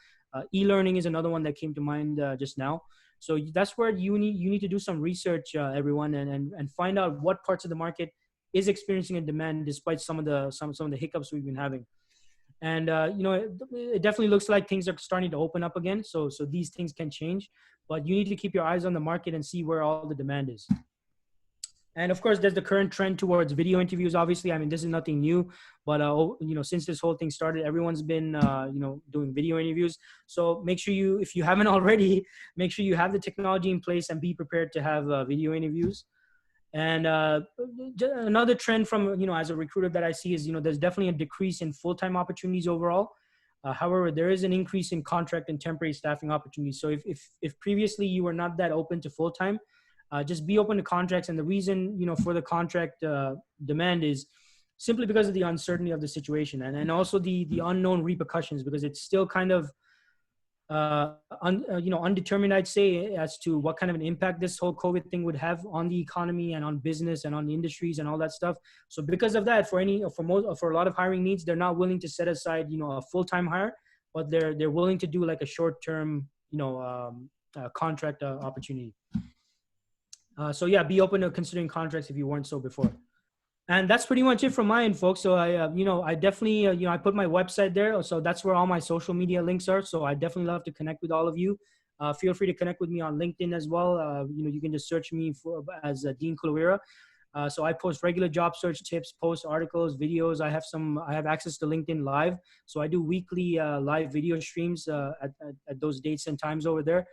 E-learning is another one that came to mind just now. So that's where you need to do some research, everyone, and find out what parts of the market is experiencing a demand despite some of the hiccups we've been having. And it definitely looks like things are starting to open up again. So these things can change, but you need to keep your eyes on the market and see where all the demand is. And of course, there's the current trend towards video interviews. Obviously, I mean, this is nothing new, but since this whole thing started, everyone's been doing video interviews. So make sure if you haven't already, make sure you have the technology in place and be prepared to have video interviews. And another trend from, as a recruiter that I see is, there's definitely a decrease in full-time opportunities overall. However, there is an increase in contract and temporary staffing opportunities. So if previously you were not that open to full-time, just be open to contracts. And the reason, for the contract demand is simply because of the uncertainty of the situation and also the unknown repercussions, because it's still kind of undetermined, I'd say, as to what kind of an impact this whole COVID thing would have on the economy and on business and on industries and all that stuff. So because of that, for a lot of hiring needs, they're not willing to set aside, a full-time hire, but they're willing to do like a short-term, contract opportunity. So yeah, be open to considering contracts if you weren't so before. And that's pretty much it from my end, folks. So I definitely, I put my website there. So that's where all my social media links are. So I definitely love to connect with all of you. Feel free to connect with me on LinkedIn as well. You can just search me as Dean Kulewaara. So I post regular job search tips, post articles, videos. I have access to LinkedIn Live. So I do weekly live video streams at those dates and times over there.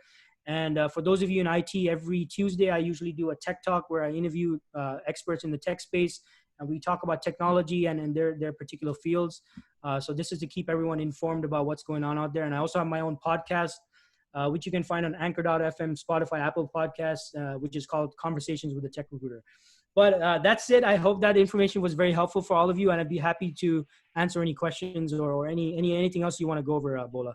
And for those of you in IT, every Tuesday, I usually do a tech talk where I interview experts in the tech space. And we talk about technology and their particular fields. So this is to keep everyone informed about what's going on out there. And I also have my own podcast, which you can find on Anchor.fm, Spotify, Apple Podcasts, which is called Conversations with a Tech Recruiter. But that's it. I hope that information was very helpful for all of you. And I'd be happy to answer any questions or anything else you want to go over, Bola.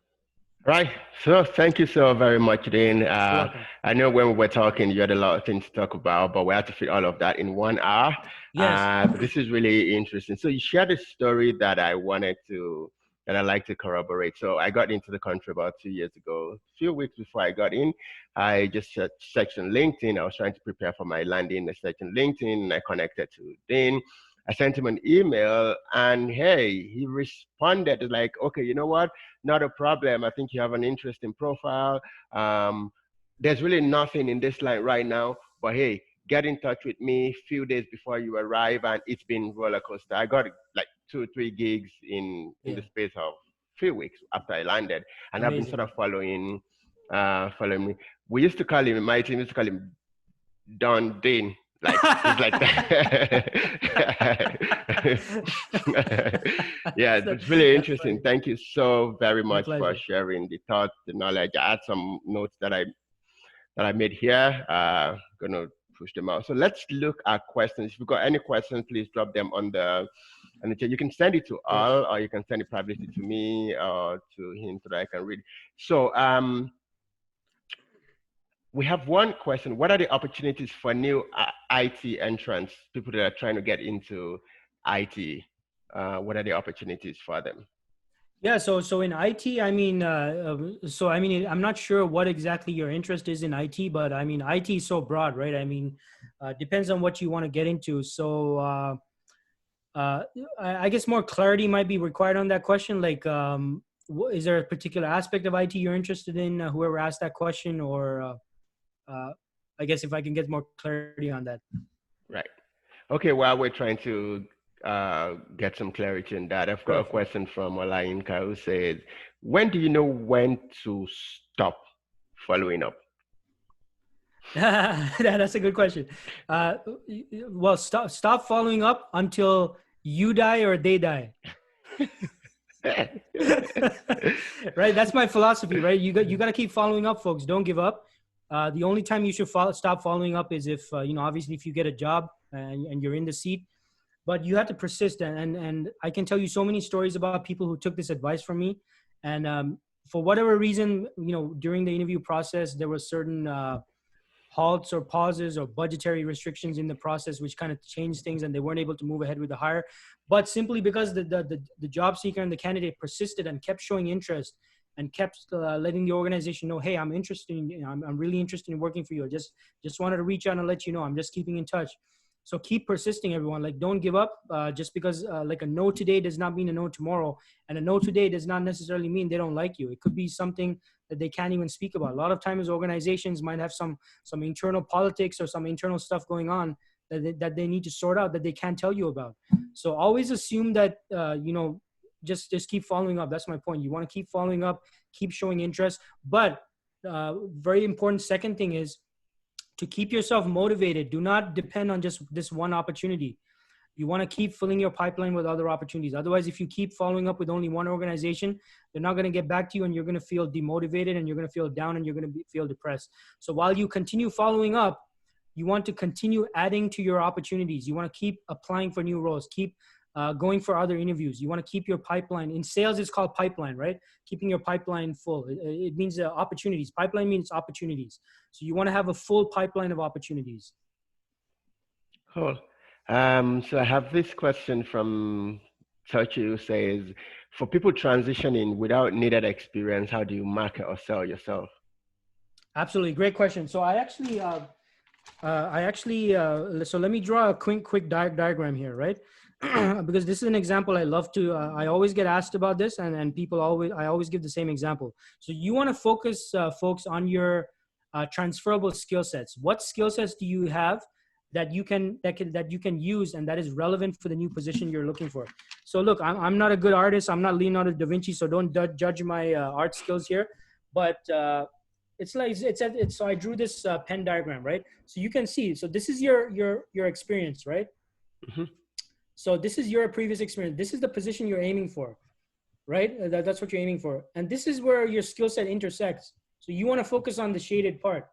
Right. So thank you so very much, Dean. I know when we were talking, you had a lot of things to talk about, but we had to fit all of that in 1 hour. Yes. But this is really interesting. So you shared a story that I wanted to that I like to corroborate. So I got into the country about 2 years ago. A few weeks before I got in, I just searched on LinkedIn. I was trying to prepare for my landing. I searched on LinkedIn and I connected to Dean. I sent him an email and hey, he responded like, okay, you know what? Not a problem. I think you have an interesting profile. There's really nothing in this line right now, but hey, get in touch with me a few days before you arrive, and it's been roller coaster. I got like 2 or 3 gigs in the space of few weeks after I landed, and I've been Amazing. sort of following me. We used to call him, my team used to call him Don Dean. Like he's like that. Yeah, it's really interesting. Funny. Thank you so very My much for pleasure. sharing the thoughts, the knowledge. I had some notes that I made here. Gonna push them out. So let's look at questions. If you've got any questions, please drop them on the chat. You can send it to all, or you can send it privately to me or to him so that I can read. So we have one question. What are the opportunities for new IT entrants, people that are trying to get into IT? What are the opportunities for them? Yeah, so in IT, I mean, I'm not sure what exactly your interest is in IT, but I mean, IT is so broad, right? I mean, depends on what you want to get into. So I guess more clarity might be required on that question. Like, is there a particular aspect of IT you're interested in? Whoever asked that question, or I guess if I can get more clarity on that. Right. Okay, while we're trying to get some clarity on that, I've got a question from Olayinka who says, when do you know when to stop following up? That's a good question. Well, stop following up until you die or they die. Right, that's my philosophy, right? You got to keep following up, folks. Don't give up. The only time you should stop following up is if obviously if you get a job and you're in the seat, but you have to persist. And I can tell you so many stories about people who took this advice from me, and for whatever reason, during the interview process, there were certain halts or pauses or budgetary restrictions in the process, which kind of changed things, and they weren't able to move ahead with the hire. But simply because the job seeker and the candidate persisted and kept showing interest and kept letting the organization know, hey, I'm interested in, I'm really interested in working for you. I just wanted to reach out and let you know, I'm just keeping in touch. So keep persisting, everyone. Like, don't give up. Just because like a no today does not mean a no tomorrow, and a no today does not necessarily mean they don't like you. It could be something that they can't even speak about. A lot of times organizations might have some internal politics or some internal stuff going on that they need to sort out that they can't tell you about. So always assume that just keep following up. That's my point. You want to keep following up, keep showing interest. But very important second thing is to keep yourself motivated. Do not depend on just this one opportunity. You want to keep filling your pipeline with other opportunities. Otherwise, if you keep following up with only one organization, they're not going to get back to you, and you're going to feel demotivated, and you're going to feel down, and you're going to feel depressed. So while you continue following up, you want to continue adding to your opportunities. You want to keep applying for new roles, keep going for other interviews. You want to keep your pipeline. In sales, it's called pipeline, right? Keeping your pipeline full. It means opportunities. Pipeline means opportunities. So you want to have a full pipeline of opportunities. Cool. So I have this question from Turchi who says, for people transitioning without needed experience, how do you market or sell yourself? Absolutely. Great question. So I actually, so let me draw a quick diagram here, right? Because this is an example I love to, I always get asked about this, and I always give the same example. So you want to focus, folks, on your transferable skill sets. What skill sets do you have that you can use and that is relevant for the new position you're looking for? So look, I'm not a good artist. I'm not Leonardo da Vinci, so don't judge my art skills here. But so I drew this Venn diagram, right? So you can see. So this is your experience, right? Mm-hmm. So this is your previous experience. This is the position you're aiming for, right? That's what you're aiming for. And this is where your skill set intersects. So you want to focus on the shaded part.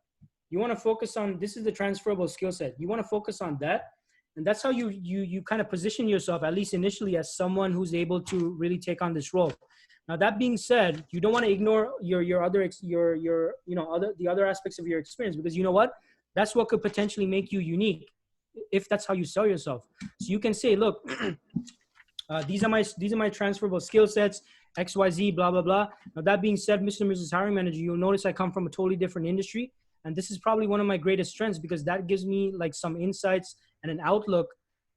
You want to focus on, this is the transferable skill set. You want to focus on that. And that's how you kind of position yourself, at least initially, as someone who's able to really take on this role. Now, that being said, you don't want to ignore the other aspects of your experience, because you know what? That's what could potentially make you unique, if that's how you sell yourself. So you can say, look, these are my transferable skill sets. XYZ, blah, blah, blah. Now, that being said, Mr. and Mrs. Hiring Manager, you'll notice I come from a totally different industry. And this is probably one of my greatest strengths because that gives me like some insights and an outlook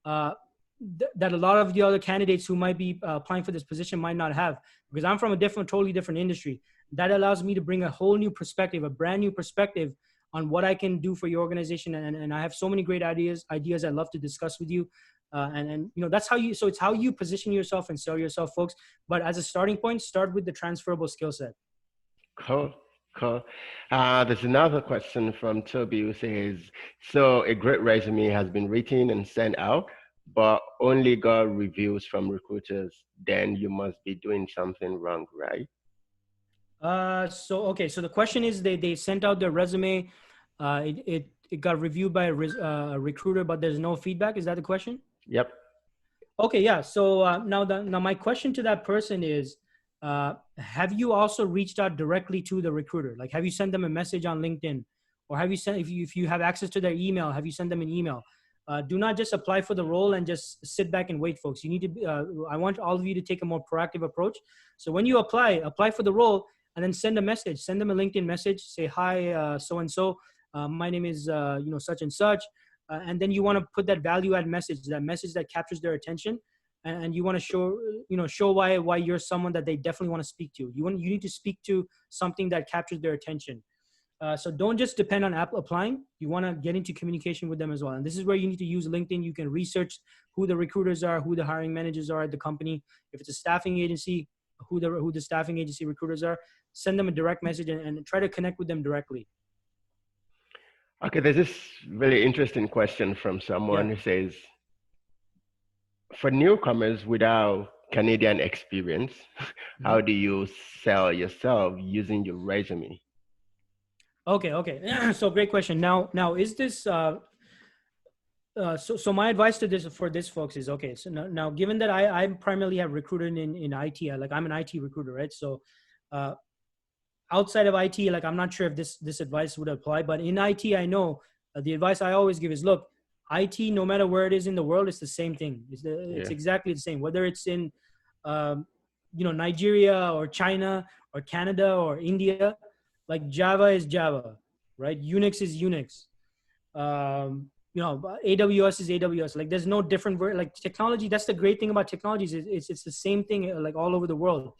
that a lot of the other candidates who might be applying for this position might not have, because I'm from a totally different industry. That allows me to bring a whole new perspective, a brand new perspective on what I can do for your organization. And I have so many great ideas I'd love to discuss with you. And that's so it's how you position yourself and sell yourself, folks. But as a starting point, start with the transferable skill set. Cool. Cool. There's another question from Toby who says, so a great resume has been written and sent out, but only got reviews from recruiters. Then you must be doing something wrong, right? So the question is they sent out their resume. It got reviewed by a recruiter, but there's no feedback. Is that the question? Yep. Okay, yeah. So now my question to that person is, have you also reached out directly to the recruiter? Like, have you sent them a message on LinkedIn, or have you sent, if you have access to their email, have you sent them an email? Do not just apply for the role and just sit back and wait, folks. You need to, I want all of you to take a more proactive approach. So when you apply for the role and then send a message, send them a LinkedIn message, say, hi, so-and-so, my name is, such and such. And then you want to put that value add message, that message that captures their attention. And you want to show why you're someone that they definitely want to speak to. You need to speak to something that captures their attention. So don't just depend on applying. You want to get into communication with them as well. And this is where you need to use LinkedIn. You can research who the recruiters are, who the hiring managers are at the company. If it's a staffing agency, who the staffing agency recruiters are. Send them a direct message and try to connect with them directly. Okay, there's this really interesting question from someone who says, for newcomers without Canadian experience, how do you sell yourself using your resume? Okay. So great question. Now is this, so my advice to for this folks is, okay, so now given that I primarily have recruited in IT, I'm an IT recruiter, right? So outside of IT, I'm not sure if this advice would apply, but in IT, I know the advice I always give is, look, IT, no matter where it is in the world, it's the same thing. It's exactly the same, whether it's in, Nigeria or China or Canada or India. Like Java is Java, right? Unix is Unix. AWS is AWS. Like there's no different word. Like technology, that's the great thing about technologies. It's the same thing like all over the world.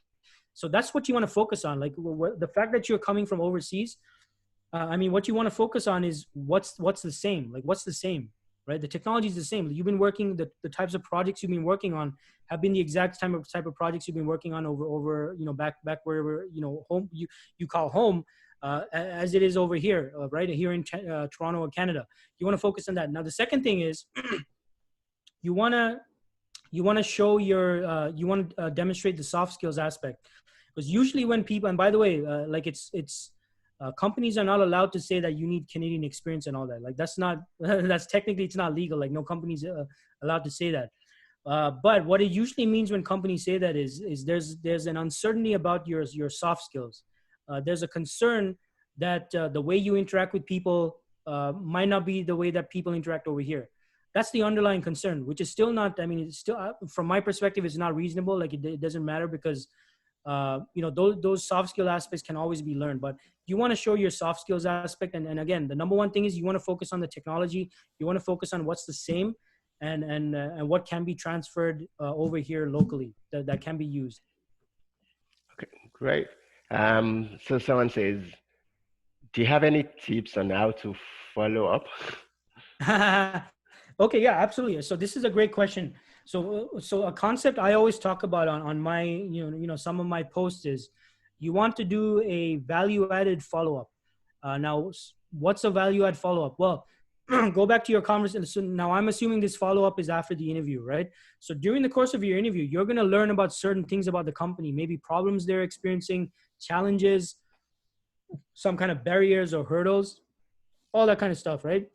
So that's what you want to focus on. Like the fact that you're coming from overseas, what you want to focus on is what's the same. Like what's the same, right? The technology is the same. You've been working, the types of projects you've been working on have been the exact type of projects you've been working on over back wherever home you call home. As it is over here, right here in Toronto or Canada. You want to focus on that. Now, the second thing is you want to show your, you want to demonstrate the soft skills aspect. Because usually when people, and by the way, companies are not allowed to say that you need Canadian experience and all that. Like that's not, that's technically, it's not legal. Like no company's allowed to say that. But what it usually means when companies say that is there's an uncertainty about your soft skills. There's a concern that the way you interact with people might not be the way that people interact over here. That's the underlying concern, which is still not, it's still, from my perspective, it's not reasonable. Like it doesn't matter because, those soft skill aspects can always be learned, but you want to show your soft skills aspect. And again, the number one thing is you want to focus on the technology. You want to focus on what's the same and what can be transferred over here locally that can be used. Okay, great. So someone says, do you have any tips on how to follow up? Okay, yeah, absolutely. So this is a great question. So a concept I always talk about on my, some of my posts is you want to do a value-added follow-up. Now, what's a value-add follow-up? Well, go back to your conversation. So now I'm assuming this follow-up is after the interview, right? So during the course of your interview, you're going to learn about certain things about the company, maybe problems they're experiencing, challenges, some kind of barriers or hurdles, all that kind of stuff, right?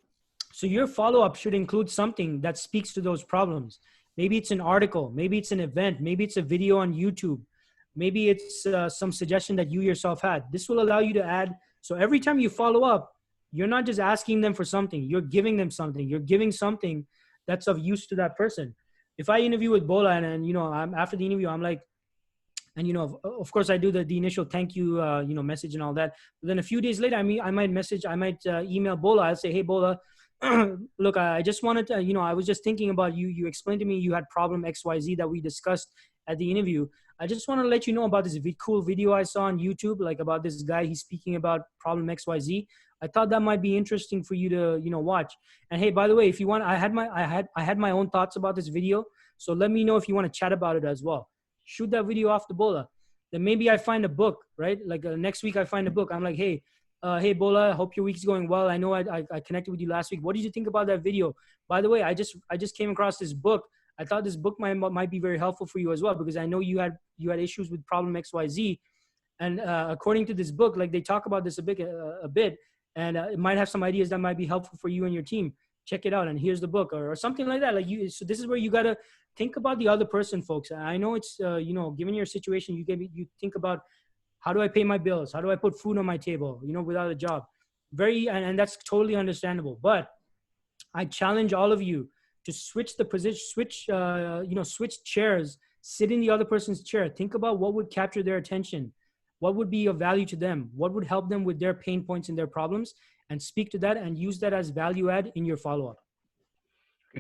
So your follow-up should include something that speaks to those problems. Maybe it's an article, maybe it's an event, maybe it's a video on YouTube, maybe it's some suggestion that you yourself had. This will allow you to add. So every time you follow up, you're not just asking them for something, you're giving them something. You're giving something that's of use to that person. If I interview with Bola and I'm after the interview, I'm like, And of course, I do the initial thank you message and all that. But then a few days later, I might email Bola. I'll say, hey Bola, look, I just wanted to, I was just thinking about you. You explained to me you had problem XYZ that we discussed at the interview. I just want to let you know about this cool video I saw on YouTube, like about this guy. He's speaking about problem XYZ. I thought that might be interesting for you to, watch. And hey, by the way, if you want, I had my own thoughts about this video. So let me know if you want to chat about it as well. Shoot that video off the Bola. Then maybe I find a book, right? Like next week I find a book. I'm like, hey Bola, I hope your week's going well. I know I connected with you last week. What did you think about that video? By the way, I just came across this book. I thought this book might be very helpful for you as well, because I know you had issues with problem XYZ. And according to this book, like they talk about this a bit, and it might have some ideas that might be helpful for you and your team. Check it out. And here's the book, or something like that. So this is where you got to think about the other person, folks. I know it's, given your situation, you think about, how do I pay my bills? How do I put food on my table, without a job? And that's totally understandable. But I challenge all of you to switch the position, switch chairs, sit in the other person's chair. Think about what would capture their attention. What would be of value to them? What would help them with their pain points and their problems? And speak to that and use that as value add in your follow-up.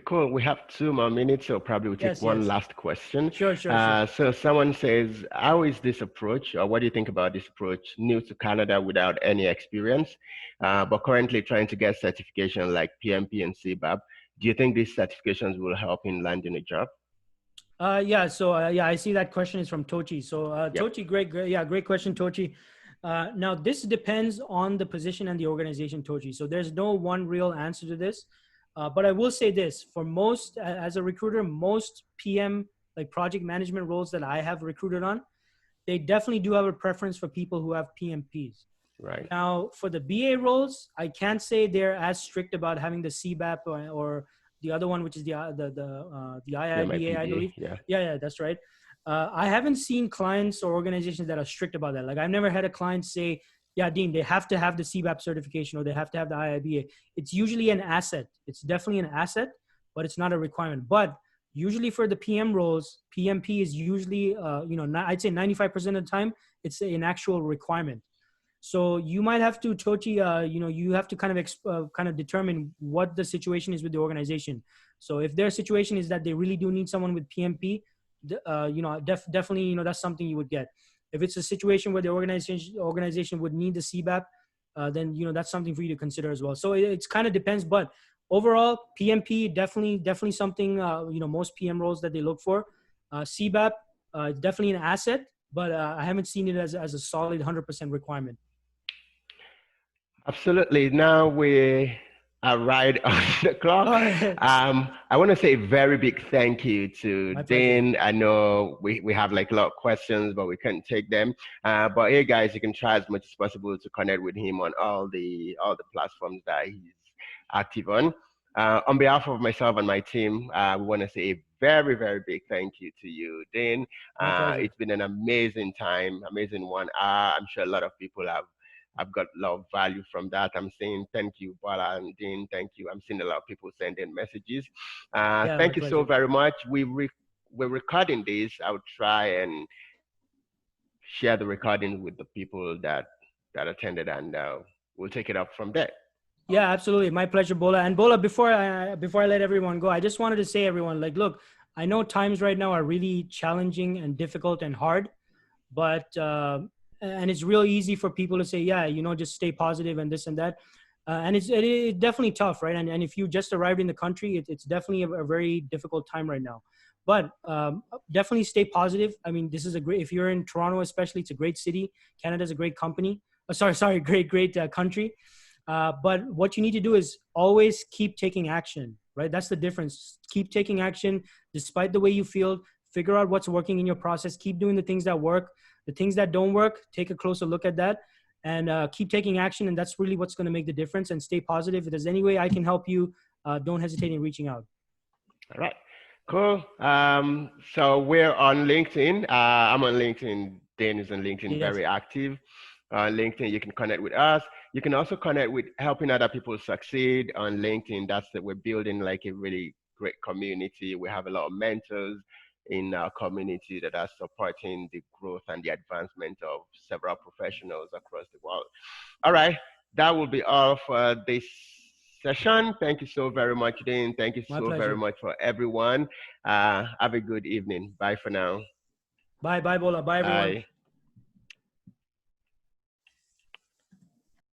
Cool. We have 2 more minutes, so probably we'll take one last question. Sure. So someone says, how is this approach, or what do you think about this approach, new to Canada without any experience, but currently trying to get certification like PMP and CBAP? Do you think these certifications will help in landing a job? I see that question is from Tochi. So Tochi, great question, Tochi. Now this depends on the position and the organization, Tochi. So there's no one real answer to this. But I will say this, for most, as a recruiter, most PM, like project management roles that I have recruited on, they definitely do have a preference for people who have PMPs. Right. Now, for the BA roles, I can't say they're as strict about having the CBAP or the other one, which is the IIBA, I believe. Yeah, that's right. I haven't seen clients or organizations that are strict about that. Like I've never had a client say, yeah, Dean, they have to have the CBAP certification or they have to have the IIBA. It's usually an asset. It's definitely an asset, but it's not a requirement. But usually for the PM roles, PMP is usually, I'd say 95% of the time, it's an actual requirement. So you might have to, Tochi, you have to kind of determine what the situation is with the organization. So if their situation is that they really do need someone with PMP, definitely, that's something you would get. If it's a situation where the organization would need the CBAP, then that's something for you to consider as well. So it's kind of depends, but overall, PMP definitely something most PM roles that they look for. CBAP definitely an asset, but I haven't seen it as a solid 100% requirement. Absolutely. Now we are right on the clock. I want to say a very big thank you to Dean. I know we have like a lot of questions, but we can't take them. But hey, guys, you can try as much as possible to connect with him on all the platforms that he's active on. On behalf of myself and my team, we want to say a very, very big thank you to you, Dean. It's been an amazing time, amazing 1 hour. I'm sure a lot of people I've got a lot of value from that. I'm saying thank you, Bola and Dean. Thank you. I'm seeing a lot of people sending messages. Thank you so very much. We're recording this. I'll try and share the recording with the people that attended, and we'll take it up from there. Yeah, absolutely. My pleasure, Bola. And Bola, before I let everyone go, I just wanted to say, everyone, like, look, I know times right now are really challenging and difficult and hard, but and it's real easy for people to say, yeah, just stay positive and this and that. And it's definitely tough, right? And if you just arrived in the country, it's definitely a very difficult time right now. But definitely stay positive. I mean, this is if you're in Toronto especially, it's a great city. Canada's a great company. Great country. But what you need to do is always keep taking action, right? That's the difference. Keep taking action despite the way you feel. Figure out what's working in your process. Keep doing the things that work. The things that don't work, take a closer look at that and keep taking action. And that's really what's going to make the difference. And stay positive. If there's any way I can help you, don't hesitate in reaching out. All right. Cool. So we're on LinkedIn. I'm on LinkedIn. Dan is on LinkedIn, very active. LinkedIn, you can connect with us. You can also connect with helping other people succeed on LinkedIn. We're building like a really great community. We have a lot of mentors, in our community that are supporting the growth and the advancement of several professionals across the world. All right, that will be all for this session. Thank you so very much, Dean. Thank you My so very pleasure. much for everyone. Have a good evening. Bye for now. Bye, Bola. Bye, everyone. Bye.